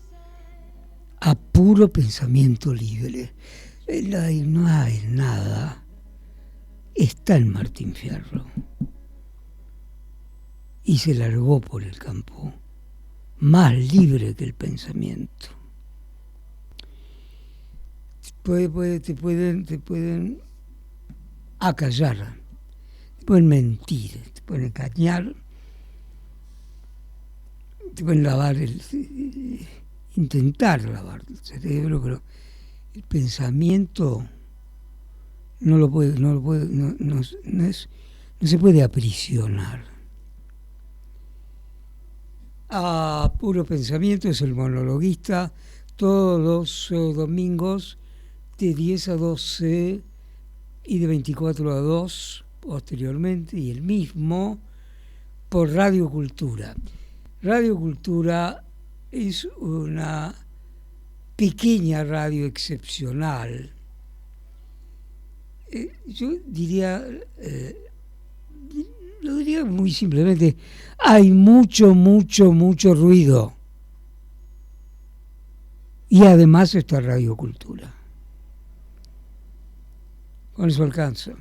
Speaker 4: a puro pensamiento libre. No hay nada. Está en Martín Fierro. Y se largó por el campo, más libre que el pensamiento. Te pueden acallar, te pueden mentir, te pueden engañar, te pueden intentar lavar el cerebro, pero el pensamiento no se puede aprisionar. A puro pensamiento es el monologuista, todos los domingos de 10 a 12 y de 24 a 2 posteriormente, y el mismo por Radio Cultura. Radio Cultura es una pequeña radio excepcional. Yo diría, lo diría muy simplemente, hay mucho ruido. Y además está Radio Cultura. Con eso alcanza.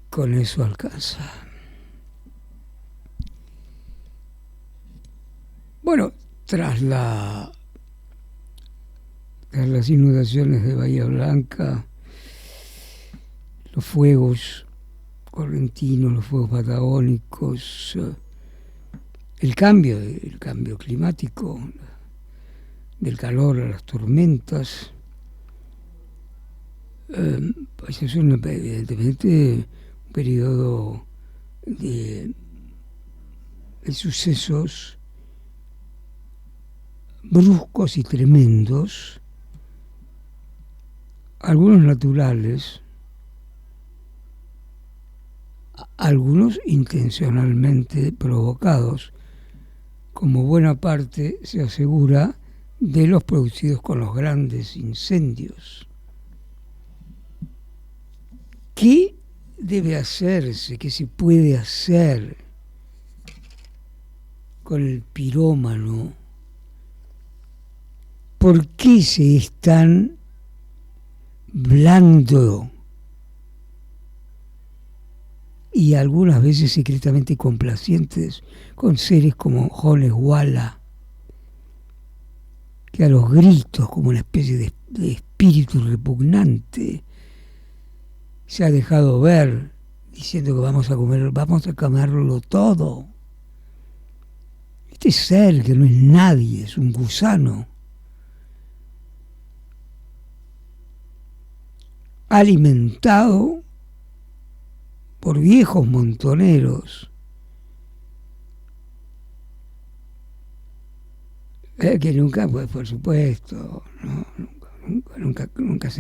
Speaker 4: Con eso alcanza. Bueno, tras las inundaciones de Bahía Blanca, los fuegos correntinos, los fuegos patagónicos, el cambio climático, del calor a las tormentas, pues es evidentemente un periodo de sucesos bruscos y tremendos, algunos naturales, algunos intencionalmente provocados, como buena parte se asegura de los producidos con los grandes incendios. ¿Qué debe hacerse? ¿Qué se puede hacer con el pirómano? ¿Por qué se es tan blando y algunas veces secretamente complacientes con seres como Jones Walla, que a los gritos, como una especie de espíritu repugnante, se ha dejado ver diciendo que vamos a comerlo todo? Este ser que no es nadie, es un gusano, alimentado por viejos montoneros que nunca, pues por supuesto, nunca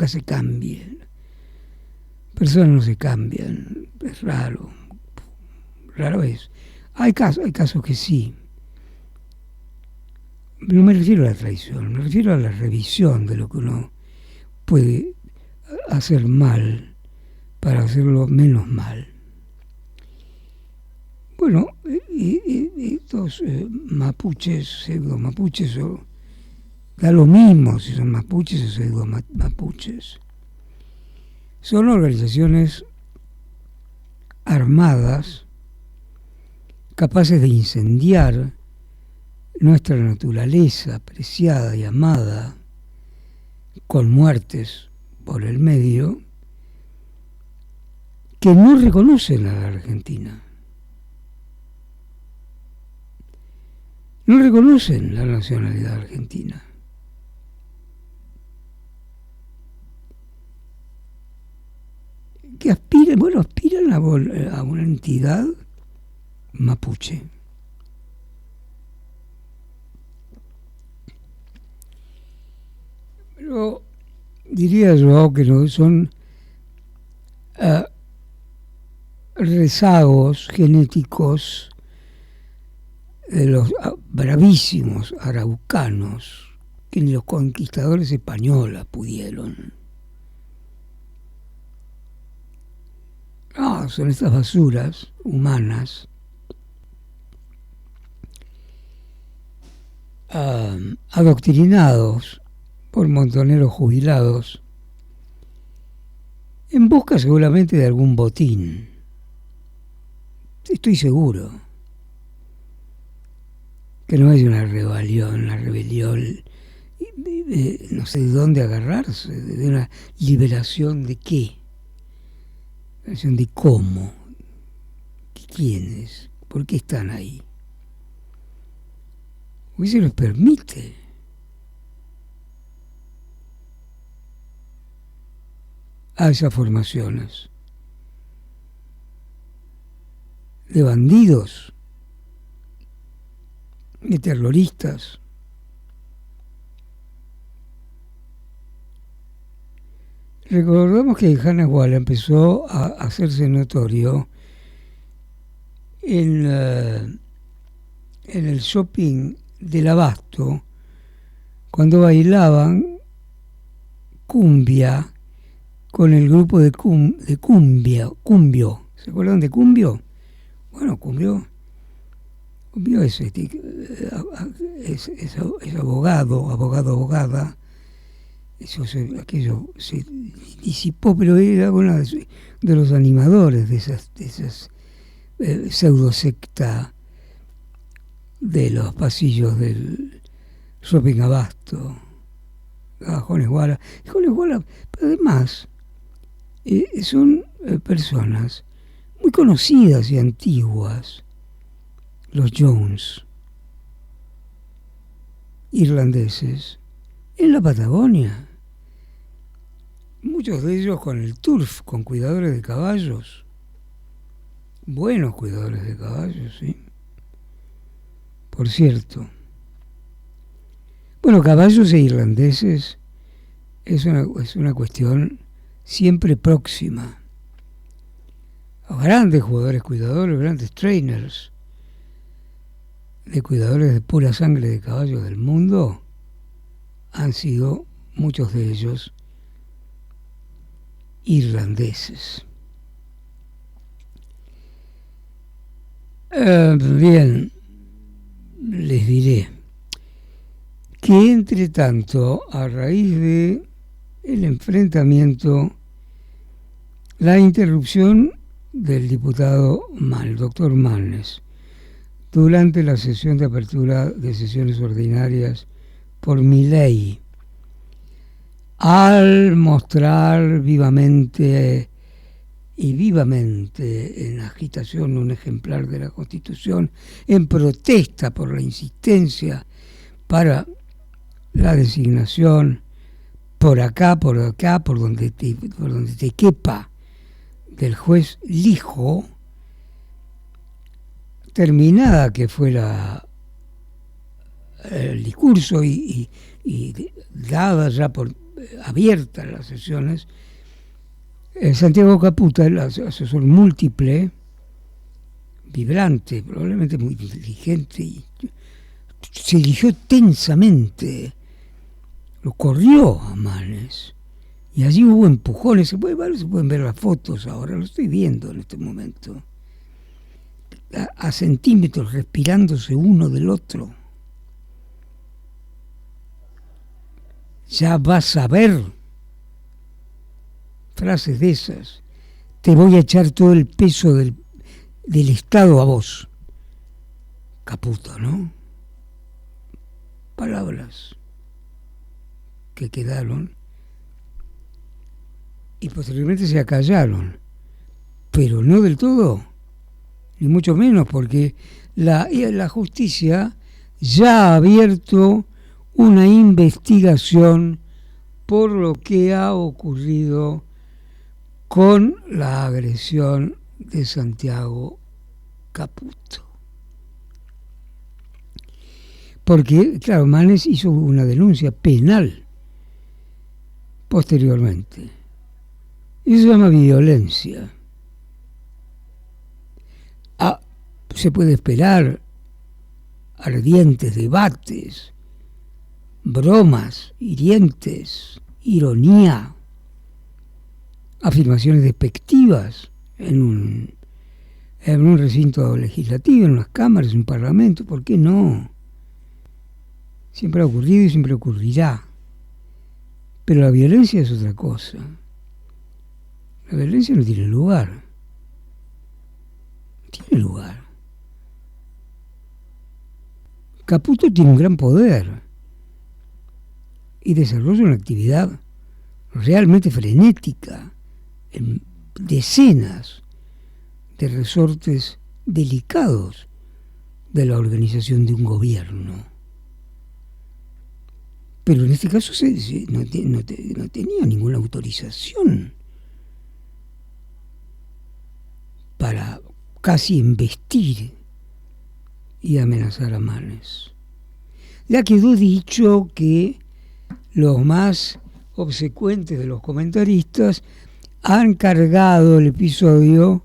Speaker 4: se cambian. Personas no se cambian, es raro es. Hay casos que sí. No me refiero a la traición, me refiero a la revisión de lo que uno puede hacer mal para hacerlo menos mal. Bueno, estos mapuches, pseudo-mapuches, da lo mismo si son mapuches o pseudo-mapuches. Son organizaciones armadas capaces de incendiar nuestra naturaleza preciada y amada, con muertes por el medio, que no reconocen a la Argentina. No reconocen la nacionalidad argentina. Que aspiran a una entidad mapuche. Pero diría yo que no son rezagos genéticos de los bravísimos araucanos que ni los conquistadores españoles pudieron. Son estas basuras humanas adoctrinados por montoneros jubilados en busca seguramente de algún botín. Estoy seguro que no hay una rebelión, no sé de dónde agarrarse, de una liberación de qué, liberación de cómo, quiénes, por qué están ahí. Hoy se les permite. A esas formaciones de bandidos, de terroristas. Recordemos que Hannah Walla empezó a hacerse notorio en el shopping del Abasto, cuando bailaban cumbia con el grupo de Cumbio. ¿Se acuerdan de Cumbio? Bueno, Cumbio es abogada. Aquello se disipó, pero era una de los animadores de esas pseudo secta de los pasillos del shopping Abasto. Jones Walla, pero además son personas muy conocidas y antiguas, los Jones, irlandeses, en la Patagonia. Muchos de ellos con el turf, con cuidadores de caballos, buenos cuidadores de caballos, ¿sí? Por cierto. Bueno, caballos e irlandeses es una cuestión siempre próxima. Los grandes jugadores cuidadores, grandes trainers de cuidadores de pura sangre de caballos del mundo han sido, muchos de ellos, irlandeses. Bien, les diré que entre tanto, a raíz de el enfrentamiento, la interrupción del diputado el doctor Mannes, durante la sesión de apertura de sesiones ordinarias por Milei, al mostrar vivamente en agitación un ejemplar de la Constitución en protesta por la insistencia para la designación por donde te quepa, del juez Lijo, terminada que fue el discurso y dada ya por abiertas las sesiones, Santiago Caputa, el asesor múltiple, vibrante, probablemente muy inteligente, y se dirigió tensamente, lo corrió a Mannes, y allí hubo empujones. Se pueden ver las fotos ahora, lo estoy viendo en este momento, a centímetros, respirándose uno del otro. Ya vas a ver, frases de esas, te voy a echar todo el peso del Estado a vos. Caputo, ¿no? Palabras que quedaron y posteriormente se acallaron, pero no del todo, ni mucho menos, porque la justicia ya ha abierto una investigación por lo que ha ocurrido con la agresión de Santiago Caputo. Porque, claro, Mannes hizo una denuncia penal posteriormente. Eso se llama violencia. Se puede esperar ardientes debates, bromas hirientes, ironía, afirmaciones despectivas en un recinto legislativo, en unas cámaras, en un parlamento. ¿Por qué no? Siempre ha ocurrido y siempre ocurrirá. Pero la violencia es otra cosa. La violencia no tiene lugar. No tiene lugar. Caputo tiene un gran poder y desarrolla una actividad realmente frenética en decenas de resortes delicados de la organización de un gobierno. Pero en este caso no tenía ninguna autorización para casi embestir y amenazar a Manes. Ya quedó dicho que los más obsecuentes de los comentaristas han cargado el episodio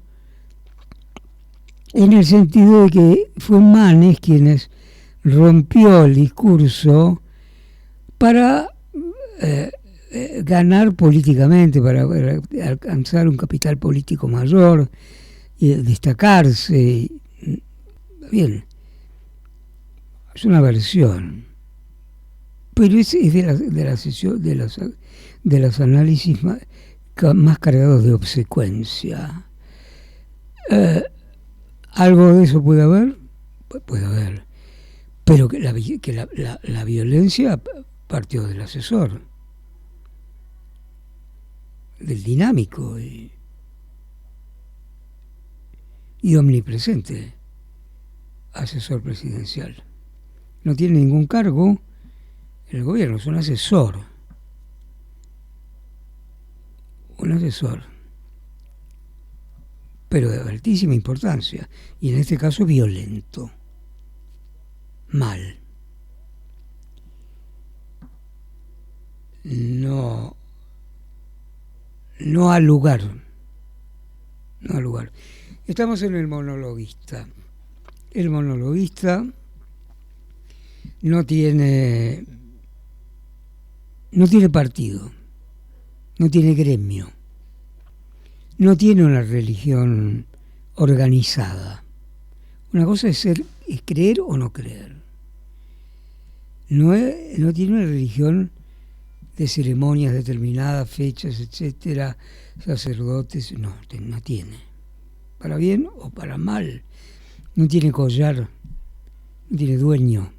Speaker 4: en el sentido de que fue Manes quien rompió el discurso para ganar políticamente, para alcanzar un capital político mayor y destacarse. Bien, es una versión, pero es de la sesión de los análisis más cargados de obsecuencia. ¿Algo de eso puede haber? Puede haber, pero que la violencia partió del asesor, del dinámico y omnipresente asesor presidencial. No tiene ningún cargo en el gobierno, es un asesor. Un asesor. Pero de altísima importancia. Y en este caso violento. Mal. No ha lugar. No ha lugar. Estamos en el monologuista. El monologuista no tiene partido, no tiene gremio, no tiene una religión organizada. Una cosa es creer o no creer. No tiene una religión de ceremonias determinadas, fechas, etcétera, sacerdotes, no tiene. Para bien o para mal. No tiene collar, no tiene dueño,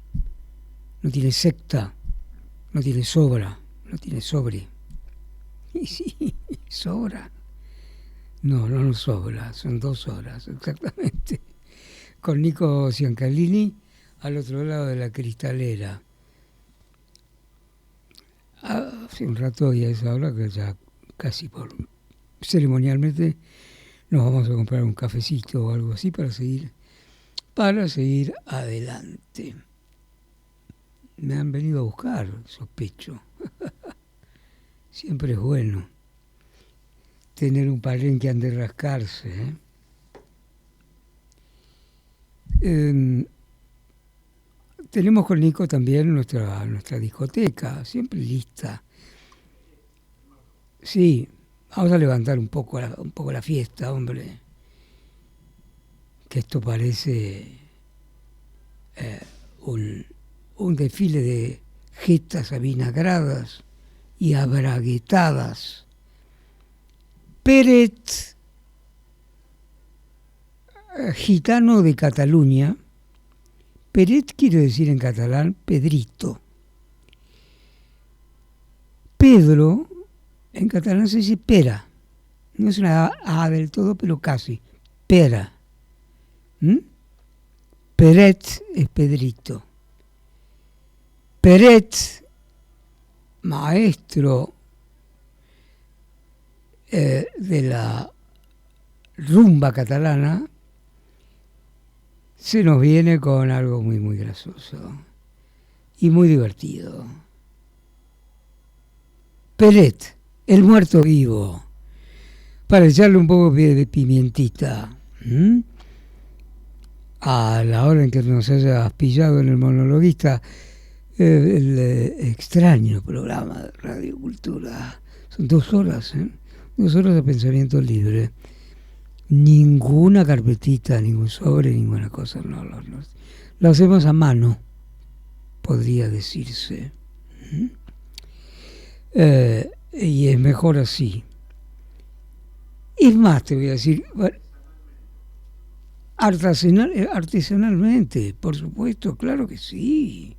Speaker 4: no tiene secta, no tiene sobra, no tiene sobre. Y sí, sobra. No sobra, son 2 horas, exactamente. Con Nico Ciancalini al otro lado de la cristalera. Hace un rato y a esa hora que ya casi ceremonialmente nos vamos a comprar un cafecito o algo así para seguir adelante. Me han venido a buscar, sospecho. Siempre es bueno tener un palenque donde rascarse. Tenemos con Nico también nuestra discoteca, siempre lista. Sí, vamos a levantar un poco la fiesta, hombre. Que esto parece un desfile de jetas avinagradas y abraguetadas. Peret, gitano de Cataluña. Peret quiere decir en catalán Pedrito. Pedro en catalán se dice pera. No es una A del todo, pero casi. Pera. Peret es Pedrito. Peret, maestro de la rumba catalana, se nos viene con algo muy, muy gracioso y muy divertido. Peret, el muerto vivo, para echarle un poco de pimientita. a la hora en que nos hayas pillado en el monologuista, el extraño programa de Radio Cultura. Son 2 horas, 2 horas de pensamiento libre. Ninguna carpetita, ningún sobre, ninguna cosa. No, lo hacemos a mano, podría decirse. Y es mejor así. Es más, te voy a decir, artesanalmente, por supuesto, claro que sí.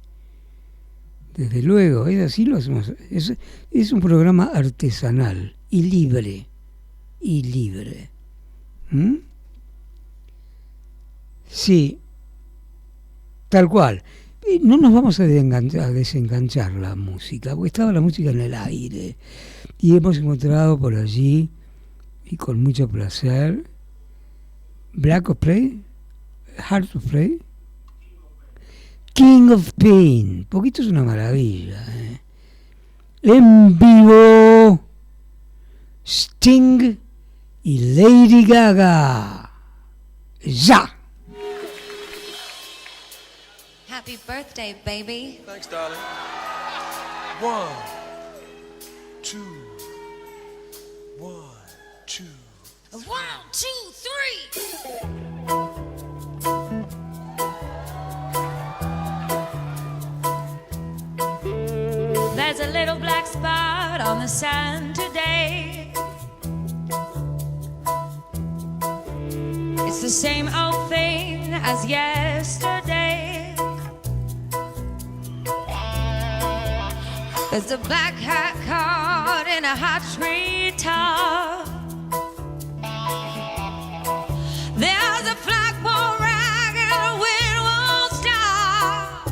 Speaker 4: Desde luego, es así lo hacemos. Es un programa artesanal y libre. Sí, tal cual. No nos vamos a desenganchar la música, porque estaba la música en el aire. Y hemos encontrado por allí, y con mucho placer, Black of Play, Heart of Play, King of Pain, porque esto es una maravilla. En vivo, Sting y Lady Gaga. ¡Ya!
Speaker 2: Happy birthday, baby.
Speaker 5: Thanks, darling. 1, 2, 1, 2.
Speaker 2: 1, 2, 3. There's a little black spot on the sand today. It's the same old thing as yesterday. There's a black hat caught in a hot tree top. There's a flagpole rag and the wind won't stop.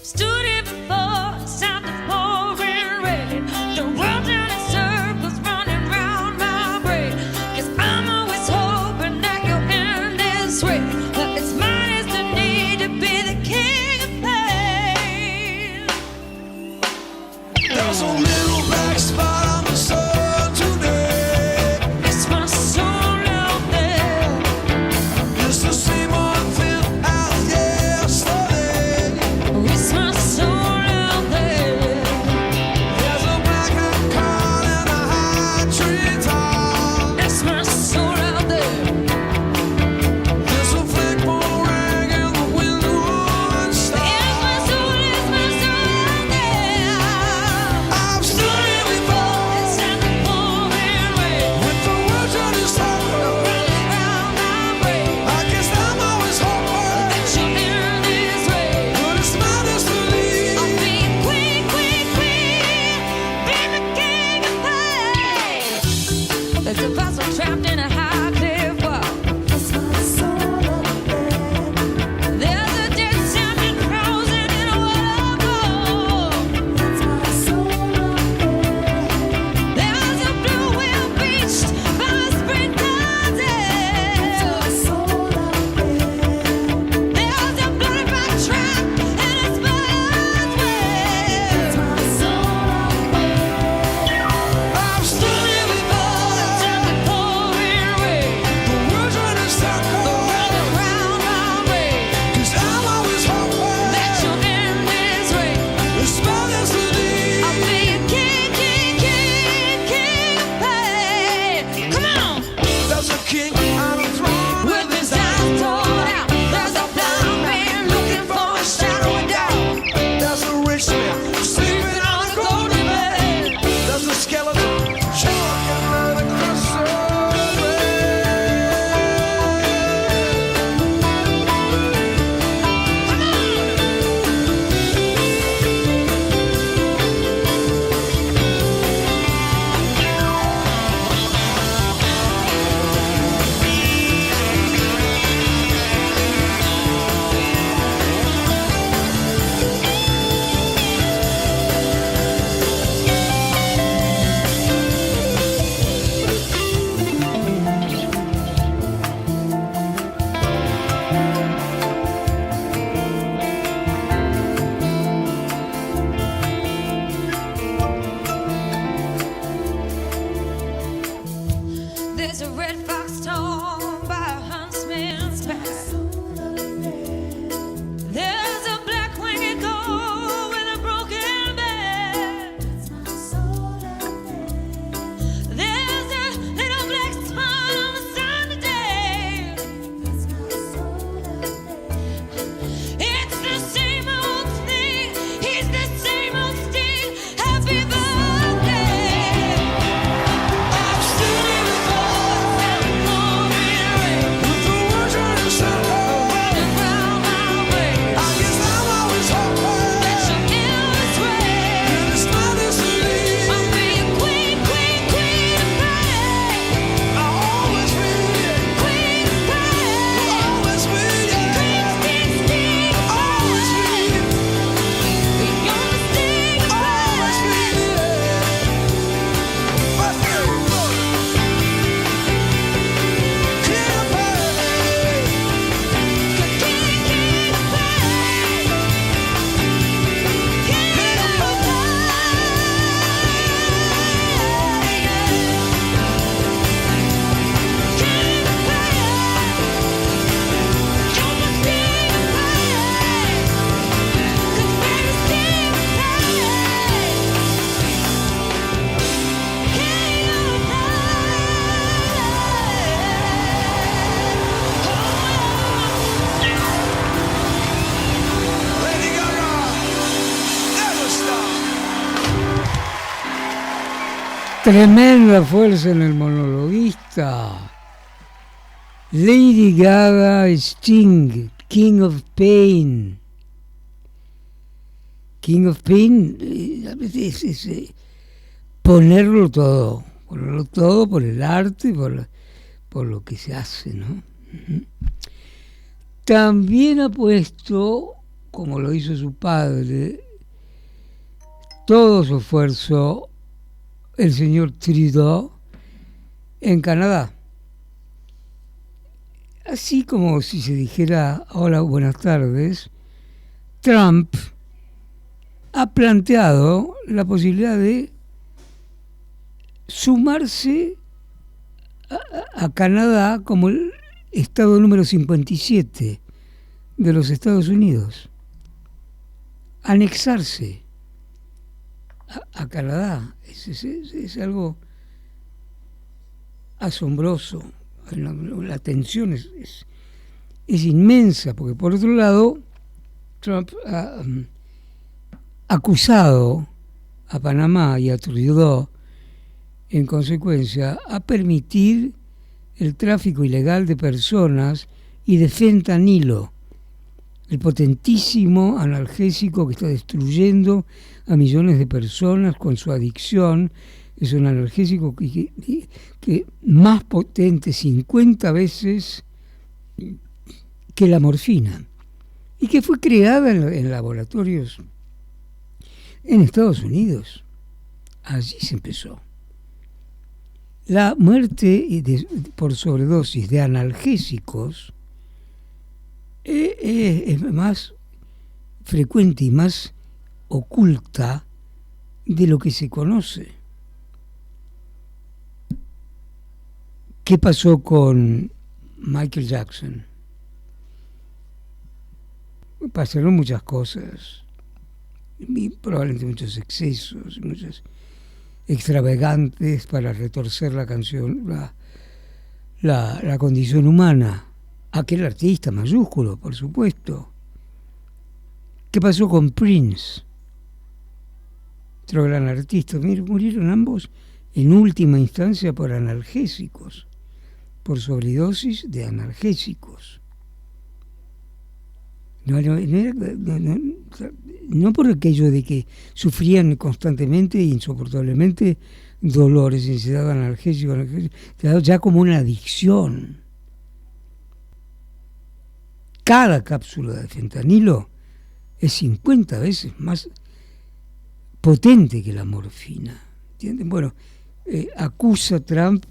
Speaker 2: Stood here before, sound of pouring rain. The world turning circles running round my brain. 'Cause I'm always hoping that you'll end this way. But it's my destiny to be the king of pain.
Speaker 5: There's a little black spot on the sun today.
Speaker 2: It's my soul out there.
Speaker 5: It's the same old thing as yesterday.
Speaker 2: It's my soul out there.
Speaker 5: There's a black hat caught in a high tree top.
Speaker 2: It's my soul out there.
Speaker 5: There's a flagpole rag and the wind won't stop.
Speaker 2: It's my soul out there.
Speaker 5: I've stood here before,
Speaker 4: Tremenda fuerza en el monologuista. Lady Gaga, Sting, King of Pain. King of Pain es ponerlo todo por el arte, por lo que se hace, ¿no? Uh-huh. También ha puesto, como lo hizo su padre, todo su esfuerzo el señor Trudeau en Canadá. Así como si se dijera, hola, buenas tardes, Trump ha planteado la posibilidad de sumarse a Canadá como el estado número 57 de los Estados Unidos. Anexarse a Canadá es algo asombroso. La tensión es inmensa, porque por otro lado Trump ha acusado a Panamá y a Trudeau en consecuencia a permitir el tráfico ilegal de personas y de fentanilo, el potentísimo analgésico que está destruyendo a millones de personas con su adicción. Es un analgésico que más potente 50 veces que la morfina, y que fue creada en laboratorios en Estados Unidos. Allí se empezó. La muerte por sobredosis de analgésicos es más frecuente y más oculta de lo que se conoce. ¿Qué pasó con Michael Jackson? Pasaron muchas cosas, y probablemente muchos excesos, muchos extravagantes para retorcer la canción, la condición humana. Aquel artista mayúsculo, por supuesto. ¿Qué pasó con Prince? Otro gran artista. Murieron ambos en última instancia por analgésicos, por sobredosis de analgésicos. No por aquello de que sufrían constantemente e insoportablemente dolores, necesidad de analgésico, ya como una adicción. Cada cápsula de fentanilo es 50 veces más potente que la morfina. ¿Entienden? Bueno, acusa Trump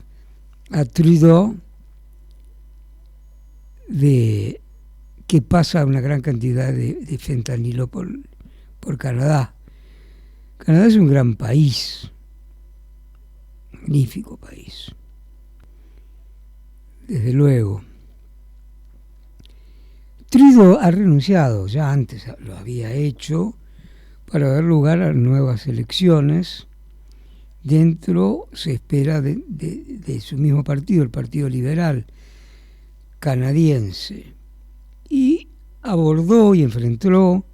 Speaker 4: a Trudeau de que pasa una gran cantidad de fentanilo por Canadá. Canadá es un gran país, magnífico país, desde luego. Trudeau ha renunciado, ya antes lo había hecho, para dar lugar a nuevas elecciones. Dentro se espera de su mismo partido, el Partido Liberal Canadiense, y abordó y enfrentó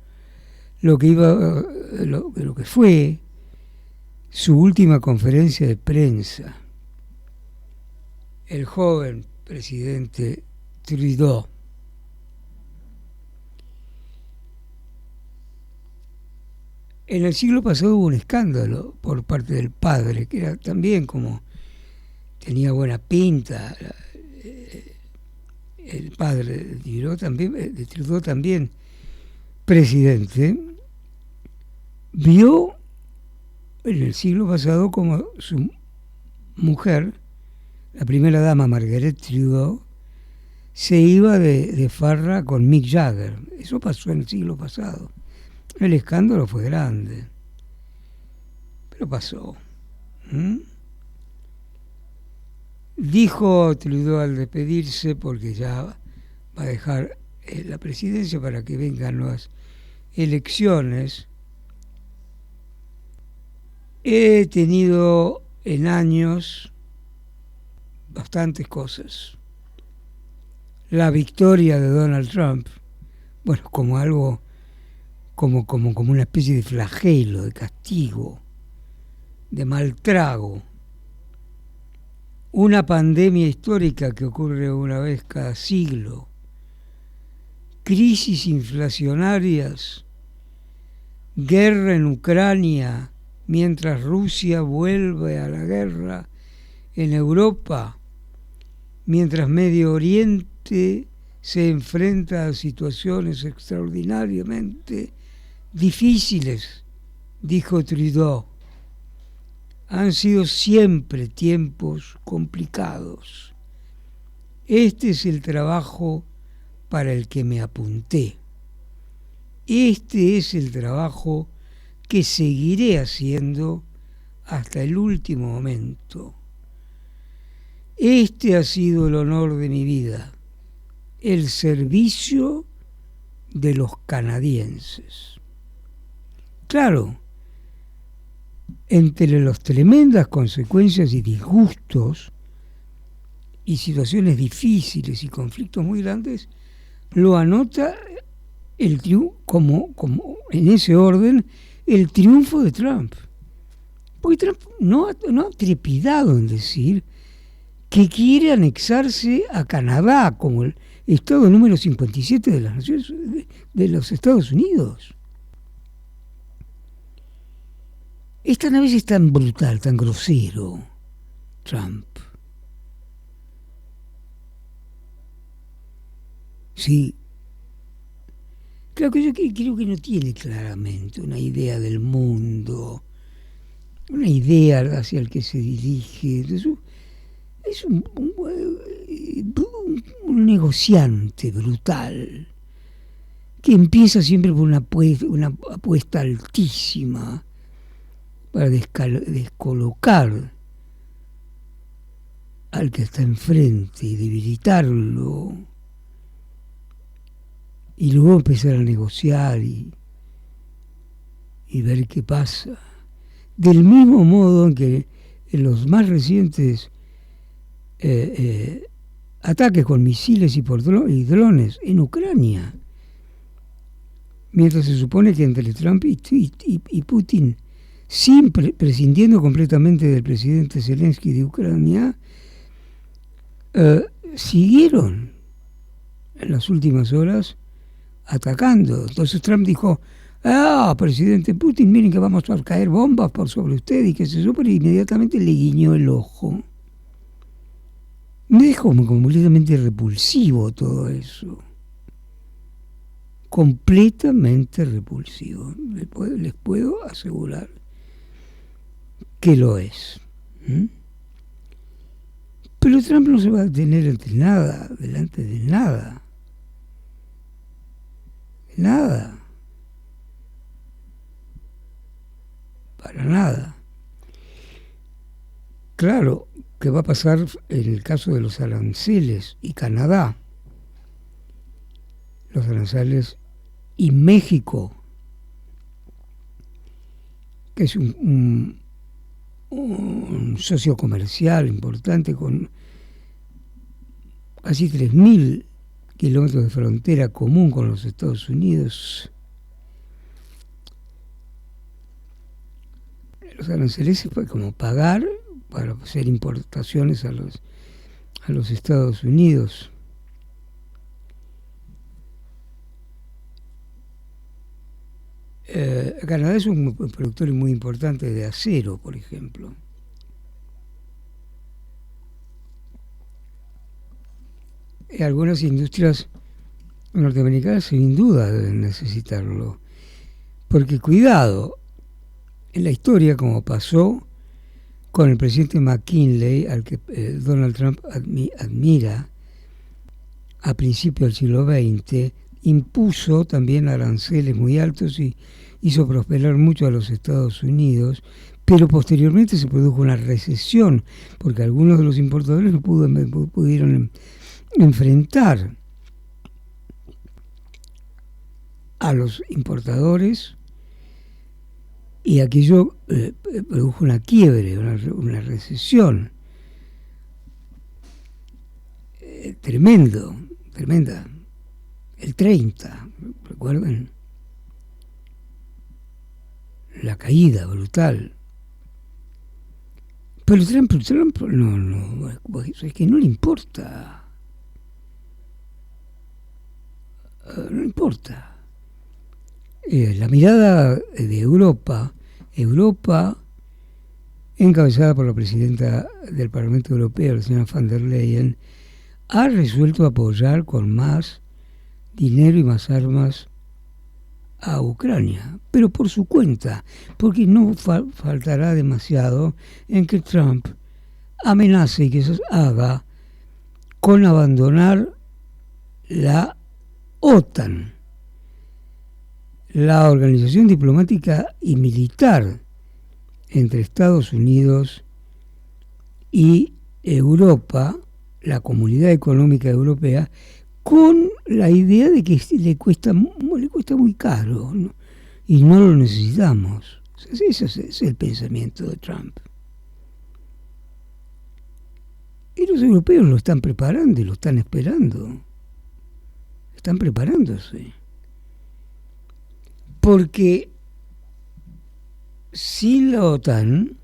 Speaker 4: lo que fue su última conferencia de prensa. El joven presidente Trudeau en el siglo pasado hubo un escándalo por parte del padre, que era también como tenía buena pinta. El padre de Trudeau también presidente, vio en el siglo pasado como su mujer, la primera dama Margaret Trudeau, se iba de farra con Mick Jagger. Eso pasó en el siglo pasado. El escándalo fue grande, pero pasó. Dijo Trudeau al despedirse, porque ya va a dejar la presidencia para que vengan nuevas elecciones: he tenido en años bastantes cosas. La victoria de Donald Trump, bueno, como algo, como una especie de flagelo, de castigo, de mal trago. una pandemia histórica que ocurre una vez cada siglo, crisis inflacionarias, guerra en Ucrania, mientras Rusia vuelve a la guerra en Europa, mientras Medio Oriente se enfrenta a situaciones extraordinariamente difíciles, dijo Trudeau. Han sido siempre tiempos complicados. Este es el trabajo para el que me apunté. Este es el trabajo que seguiré haciendo hasta el último momento. Este ha sido el honor de mi vida, el servicio de los canadienses. Claro, entre las tremendas consecuencias y disgustos y situaciones difíciles y conflictos muy grandes, lo anota el como en ese orden el triunfo de Trump. Porque Trump no ha trepidado en decir que quiere anexarse a Canadá como el estado número 57 de las Naciones de los Estados Unidos. Esta vez es tan brutal, tan grosero, Trump. Sí. Claro que yo creo que no tiene claramente una idea del mundo, una idea hacia el que se dirige. Es un negociante brutal que empieza siempre por una apuesta altísima para descolocar al que está enfrente y debilitarlo, y luego empezar a negociar y ver qué pasa. Del mismo modo en que en los más recientes ataques con misiles y drones en Ucrania, mientras se supone que entre Trump y Putin, prescindiendo completamente del presidente Zelensky de Ucrania, siguieron en las últimas horas atacando. Entonces Trump dijo: presidente Putin, miren que vamos a caer bombas por sobre usted y que se supone, inmediatamente le guiñó el ojo. Me dejó como completamente repulsivo todo eso. Completamente repulsivo. Les puedo asegurar que lo es. Pero Trump no se va a detener delante de nada. Nada. Para nada. Claro, ¿qué va a pasar en el caso de los aranceles y Canadá? Los aranceles y México, que es un socio comercial importante con casi 3.000 kilómetros de frontera común con los Estados Unidos. Los aranceles fue como pagar para hacer importaciones a los Estados Unidos. Canadá es un productor muy importante de acero, por ejemplo. Algunas industrias norteamericanas sin duda deben necesitarlo. Porque cuidado, en la historia, como pasó con el presidente McKinley, al que Donald Trump admira, a principios del siglo XX, impuso también aranceles muy altos y hizo prosperar mucho a los Estados Unidos, pero posteriormente se produjo una recesión, porque algunos de los importadores no pudieron enfrentar a los importadores, y aquello produjo una quiebre, una recesión tremenda. El 30, ¿recuerdan? La caída brutal. Pero Trump no, es que no le importa. No le importa. La mirada de Europa, encabezada por la presidenta del Parlamento Europeo, la señora von der Leyen, ha resuelto apoyar con más dinero y más armas a Ucrania, pero por su cuenta, porque no faltará demasiado en que Trump amenace y que se haga con abandonar la OTAN, la organización diplomática y militar entre Estados Unidos y Europa, la Comunidad Económica Europea, con la idea de que le cuesta muy caro, ¿no? Y no lo necesitamos. Ese es el pensamiento de Trump. Y los europeos lo están preparando y lo están esperando. Están preparándose. Porque sin la OTAN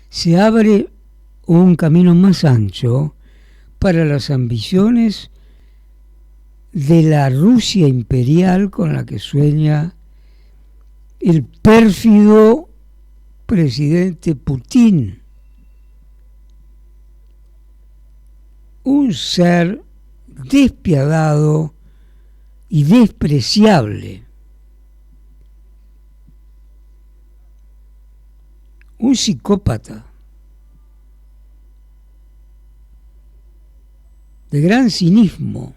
Speaker 4: se abre un camino más ancho para las ambiciones de la Rusia imperial con la que sueña el pérfido presidente Putin. Un ser despiadado y despreciable. Un psicópata. De gran cinismo.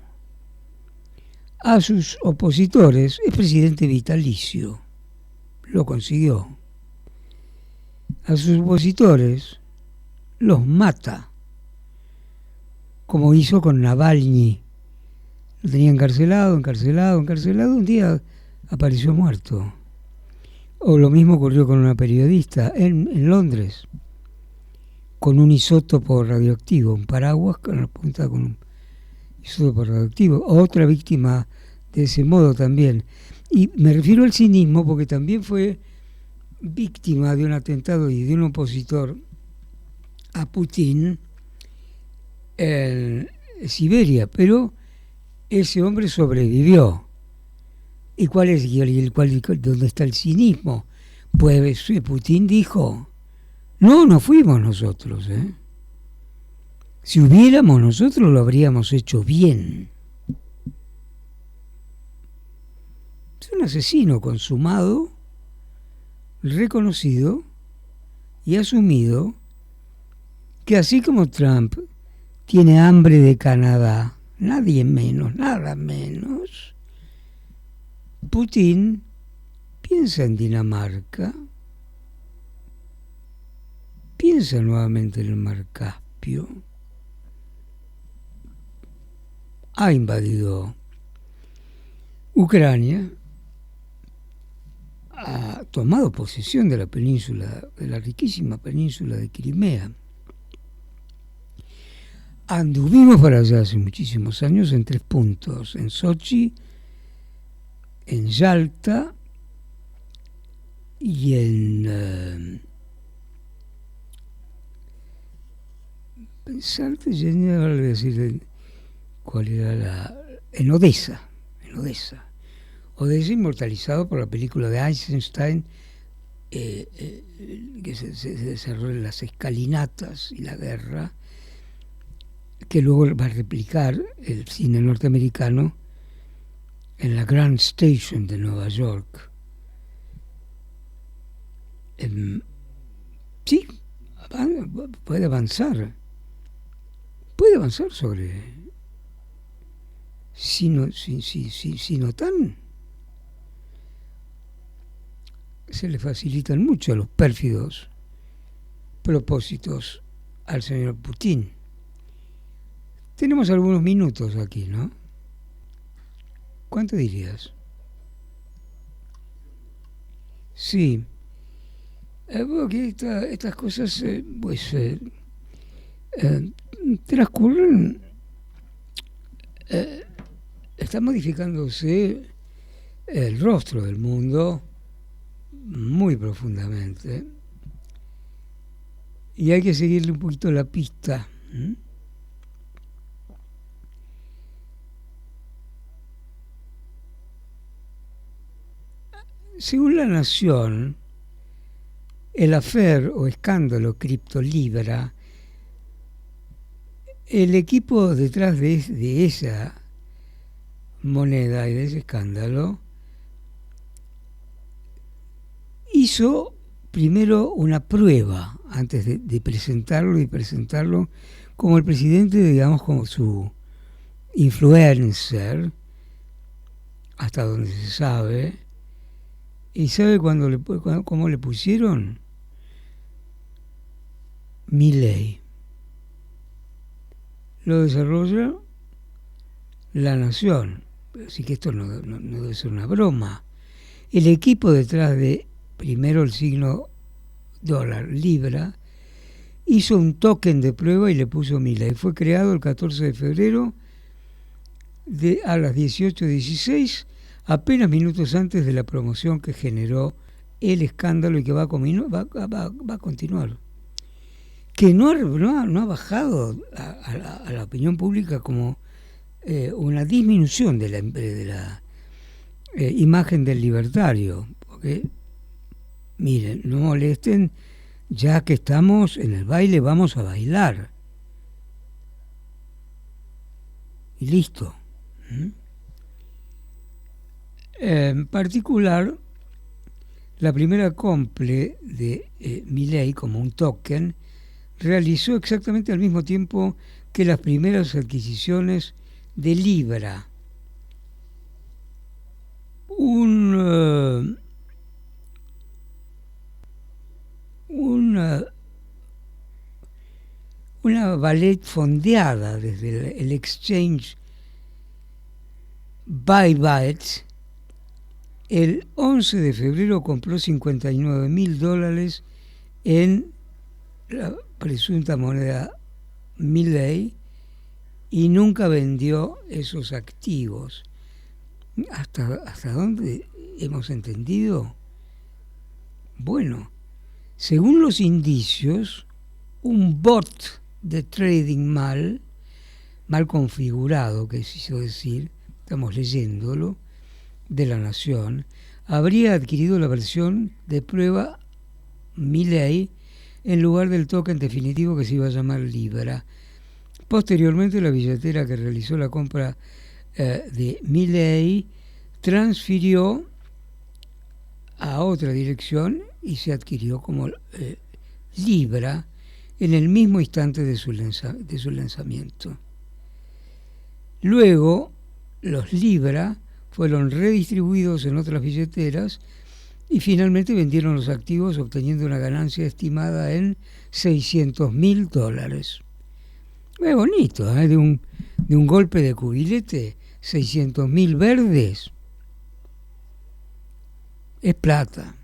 Speaker 4: A sus opositores es presidente vitalicio, lo consiguió. A sus opositores los mata, como hizo con Navalny. Lo tenía encarcelado, un día apareció muerto. O lo mismo ocurrió con una periodista en Londres, con un isótopo radioactivo, un paraguas con la punta con un isótopo radioactivo, otra víctima de ese modo también. Y me refiero al cinismo porque también fue víctima de un atentado y de un opositor a Putin en Siberia, pero ese hombre sobrevivió. ¿Y dónde está el cinismo? Pues Putin dijo, no fuimos nosotros, ¿eh? Si hubiéramos nosotros lo habríamos hecho bien. Es un asesino consumado, reconocido y asumido, que así como Trump tiene hambre de Canadá, nadie menos, nada menos, Putin piensa en Dinamarca, piensa nuevamente en el Mar Caspio, ha invadido Ucrania, ha tomado posesión de la península, de la riquísima península de Crimea. Anduvimos para allá hace muchísimos años en 3 puntos, en Sochi, en Yalta y en Salta, ahora le voy a decir cuál era en Odessa. Odessa inmortalizado por la película de Eisenstein, que se desarrolla en las escalinatas y la guerra, que luego va a replicar el cine norteamericano en la Grand Station de Nueva York. Sí, puede avanzar sobre sin OTAN. Se le facilitan mucho los pérfidos propósitos al señor Putin. Tenemos algunos minutos aquí, ¿no? ¿Cuánto dirías? Sí. Porque estas cosas transcurren, está modificándose el rostro del mundo muy profundamente. y hay que seguirle un poquito la pista. Según La Nación, el affair o escándalo Criptolibra, el equipo detrás de esa moneda y de ese escándalo hizo primero una prueba antes de presentarlo y presentarlo como el presidente, digamos, como su influencer, hasta donde se sabe. ¿Y sabe cómo le pusieron? Milei. Lo desarrolla La Nación. Así que esto no debe ser una broma. El equipo detrás de, primero el signo dólar, libra, hizo un token de prueba y le puso Milei. Fue creado el 14 de febrero a las 18:16, apenas minutos antes de la promoción que generó el escándalo y que va a continuar. Que no ha bajado a la opinión pública como una disminución de la imagen del libertario. Porque, miren, no molesten, ya que estamos en el baile, vamos a bailar. Y listo. En particular, la primera comple de Milei como un token realizó exactamente al mismo tiempo que las primeras adquisiciones de Libra. Una ballet fondeada desde el exchange Bybit, el 11 de febrero compró $59.000 en la presunta moneda Milei y nunca vendió esos activos. ¿Hasta dónde hemos entendido? Bueno, según los indicios, un bot de trading mal configurado, que se hizo decir, estamos leyéndolo, de La Nación, habría adquirido la versión de prueba Milei en lugar del token definitivo que se iba a llamar Libra. Posteriormente, la billetera que realizó la compra de Milei transfirió a otra dirección y se adquirió como Libra en el mismo instante de su lanzamiento. Luego, los Libra fueron redistribuidos en otras billeteras y finalmente vendieron los activos obteniendo una ganancia estimada en $600.000. Es bonito, ¿eh? De un golpe de cubilete, 600.000 verdes. Es plata.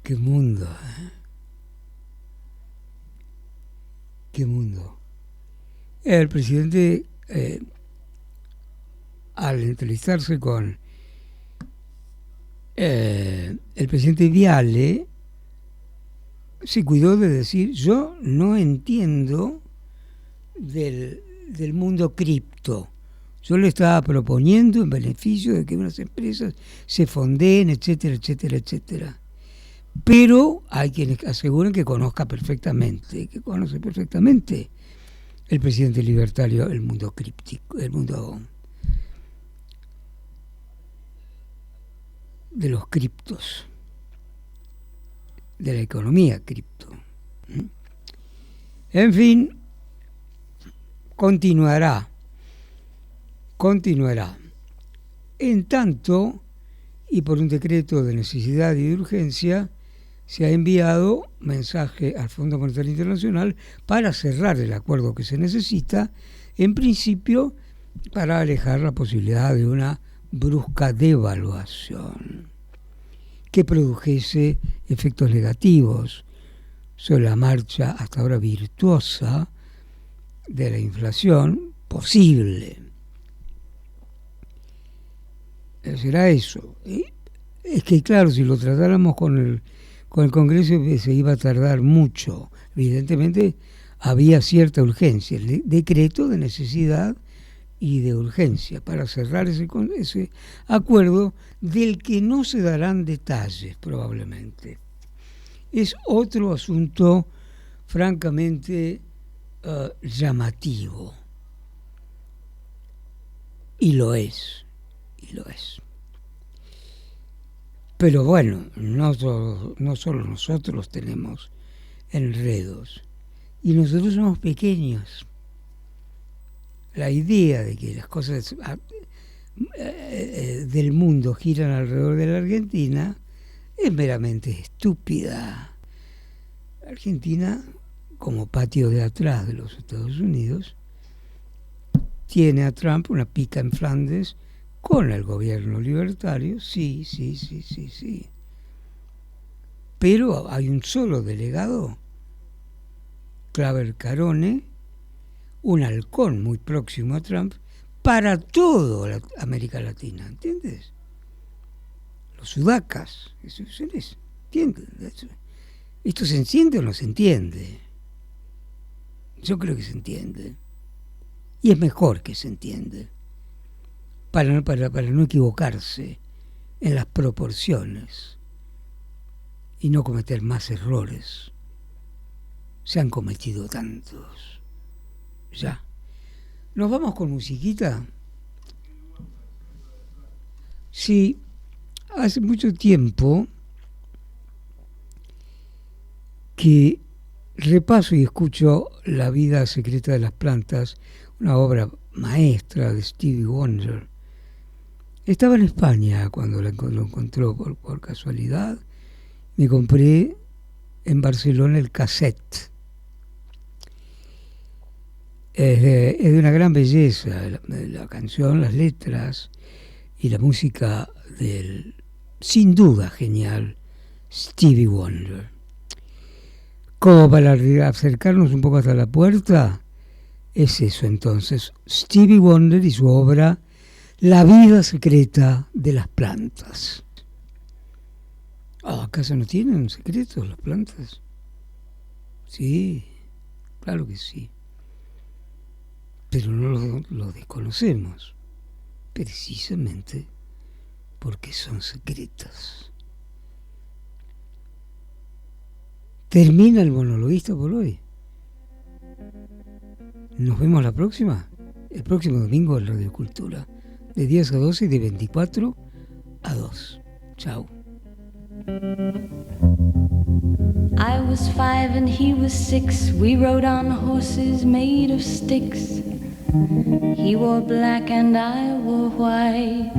Speaker 4: Qué mundo, ¿eh? Qué mundo. El presidente, al entrevistarse con el presidente Viale, se cuidó de decir: yo no entiendo del mundo cripto. Yo le estaba proponiendo en beneficio de que unas empresas se fondeen, etcétera, etcétera, etcétera. Pero hay quienes aseguran que conoce perfectamente el presidente libertario el mundo críptico, el mundo de los criptos, de la economía cripto. En fin, continuará. En tanto, y por un decreto de necesidad y de urgencia, se ha enviado mensaje al Fondo Monetario Internacional para cerrar el acuerdo que se necesita, en principio para alejar la posibilidad de una brusca devaluación que produjese efectos negativos sobre la marcha hasta ahora virtuosa de la inflación posible. Será eso. Es que claro, si lo tratáramos con el Congreso se iba a tardar mucho. Evidentemente había cierta urgencia, el decreto de necesidad y de urgencia para cerrar ese acuerdo del que no se darán detalles probablemente. Es otro asunto francamente llamativo. Y lo es. Pero bueno, no solo nosotros tenemos enredos. Y nosotros somos pequeños. La idea de que las cosas del mundo giran alrededor de la Argentina es meramente estúpida. Argentina, como patio de atrás de los Estados Unidos, tiene a Trump una pica en Flandes con el gobierno libertario, sí. Pero hay un solo delegado, Claver Carone, un halcón muy próximo a Trump, para toda América Latina, ¿entiendes? Los sudacas, ¿entiendes? ¿Esto se entiende o no se entiende? Yo creo que se entiende. Y es mejor que se entiende. Para no equivocarse en las proporciones y no cometer más errores. Se han cometido tantos. Ya. ¿Nos vamos con musiquita? Sí, hace mucho tiempo que repaso y escucho La vida secreta de las plantas, una obra maestra de Stevie Wonder. Estaba en España cuando lo encontró por casualidad. Me compré en Barcelona el cassette. Es de una gran belleza la canción, las letras y la música del, sin duda, genial Stevie Wonder. Como para acercarnos un poco hasta la puerta, es eso entonces, Stevie Wonder y su obra La vida secreta de las plantas. ¿Acaso no tienen secretos las plantas? Sí, claro que sí. Pero no lo desconocemos, precisamente porque son secretas. Termina el monologuista por hoy. Nos vemos la próxima, el próximo domingo en Radio Cultura, de 10 a 12 y de 24 a 2. Chao.
Speaker 3: I was 5 and he was 6. We rode on horses made of sticks. He wore black and I wore white.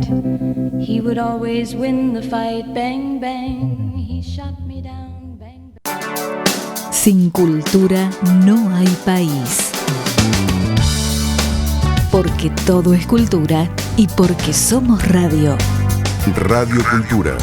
Speaker 3: He would always win the fight. Bang, bang, he shot me down. Bang, bang.
Speaker 6: Sin cultura no hay país. Porque todo es cultura y porque somos radio.
Speaker 1: Radio Cultura.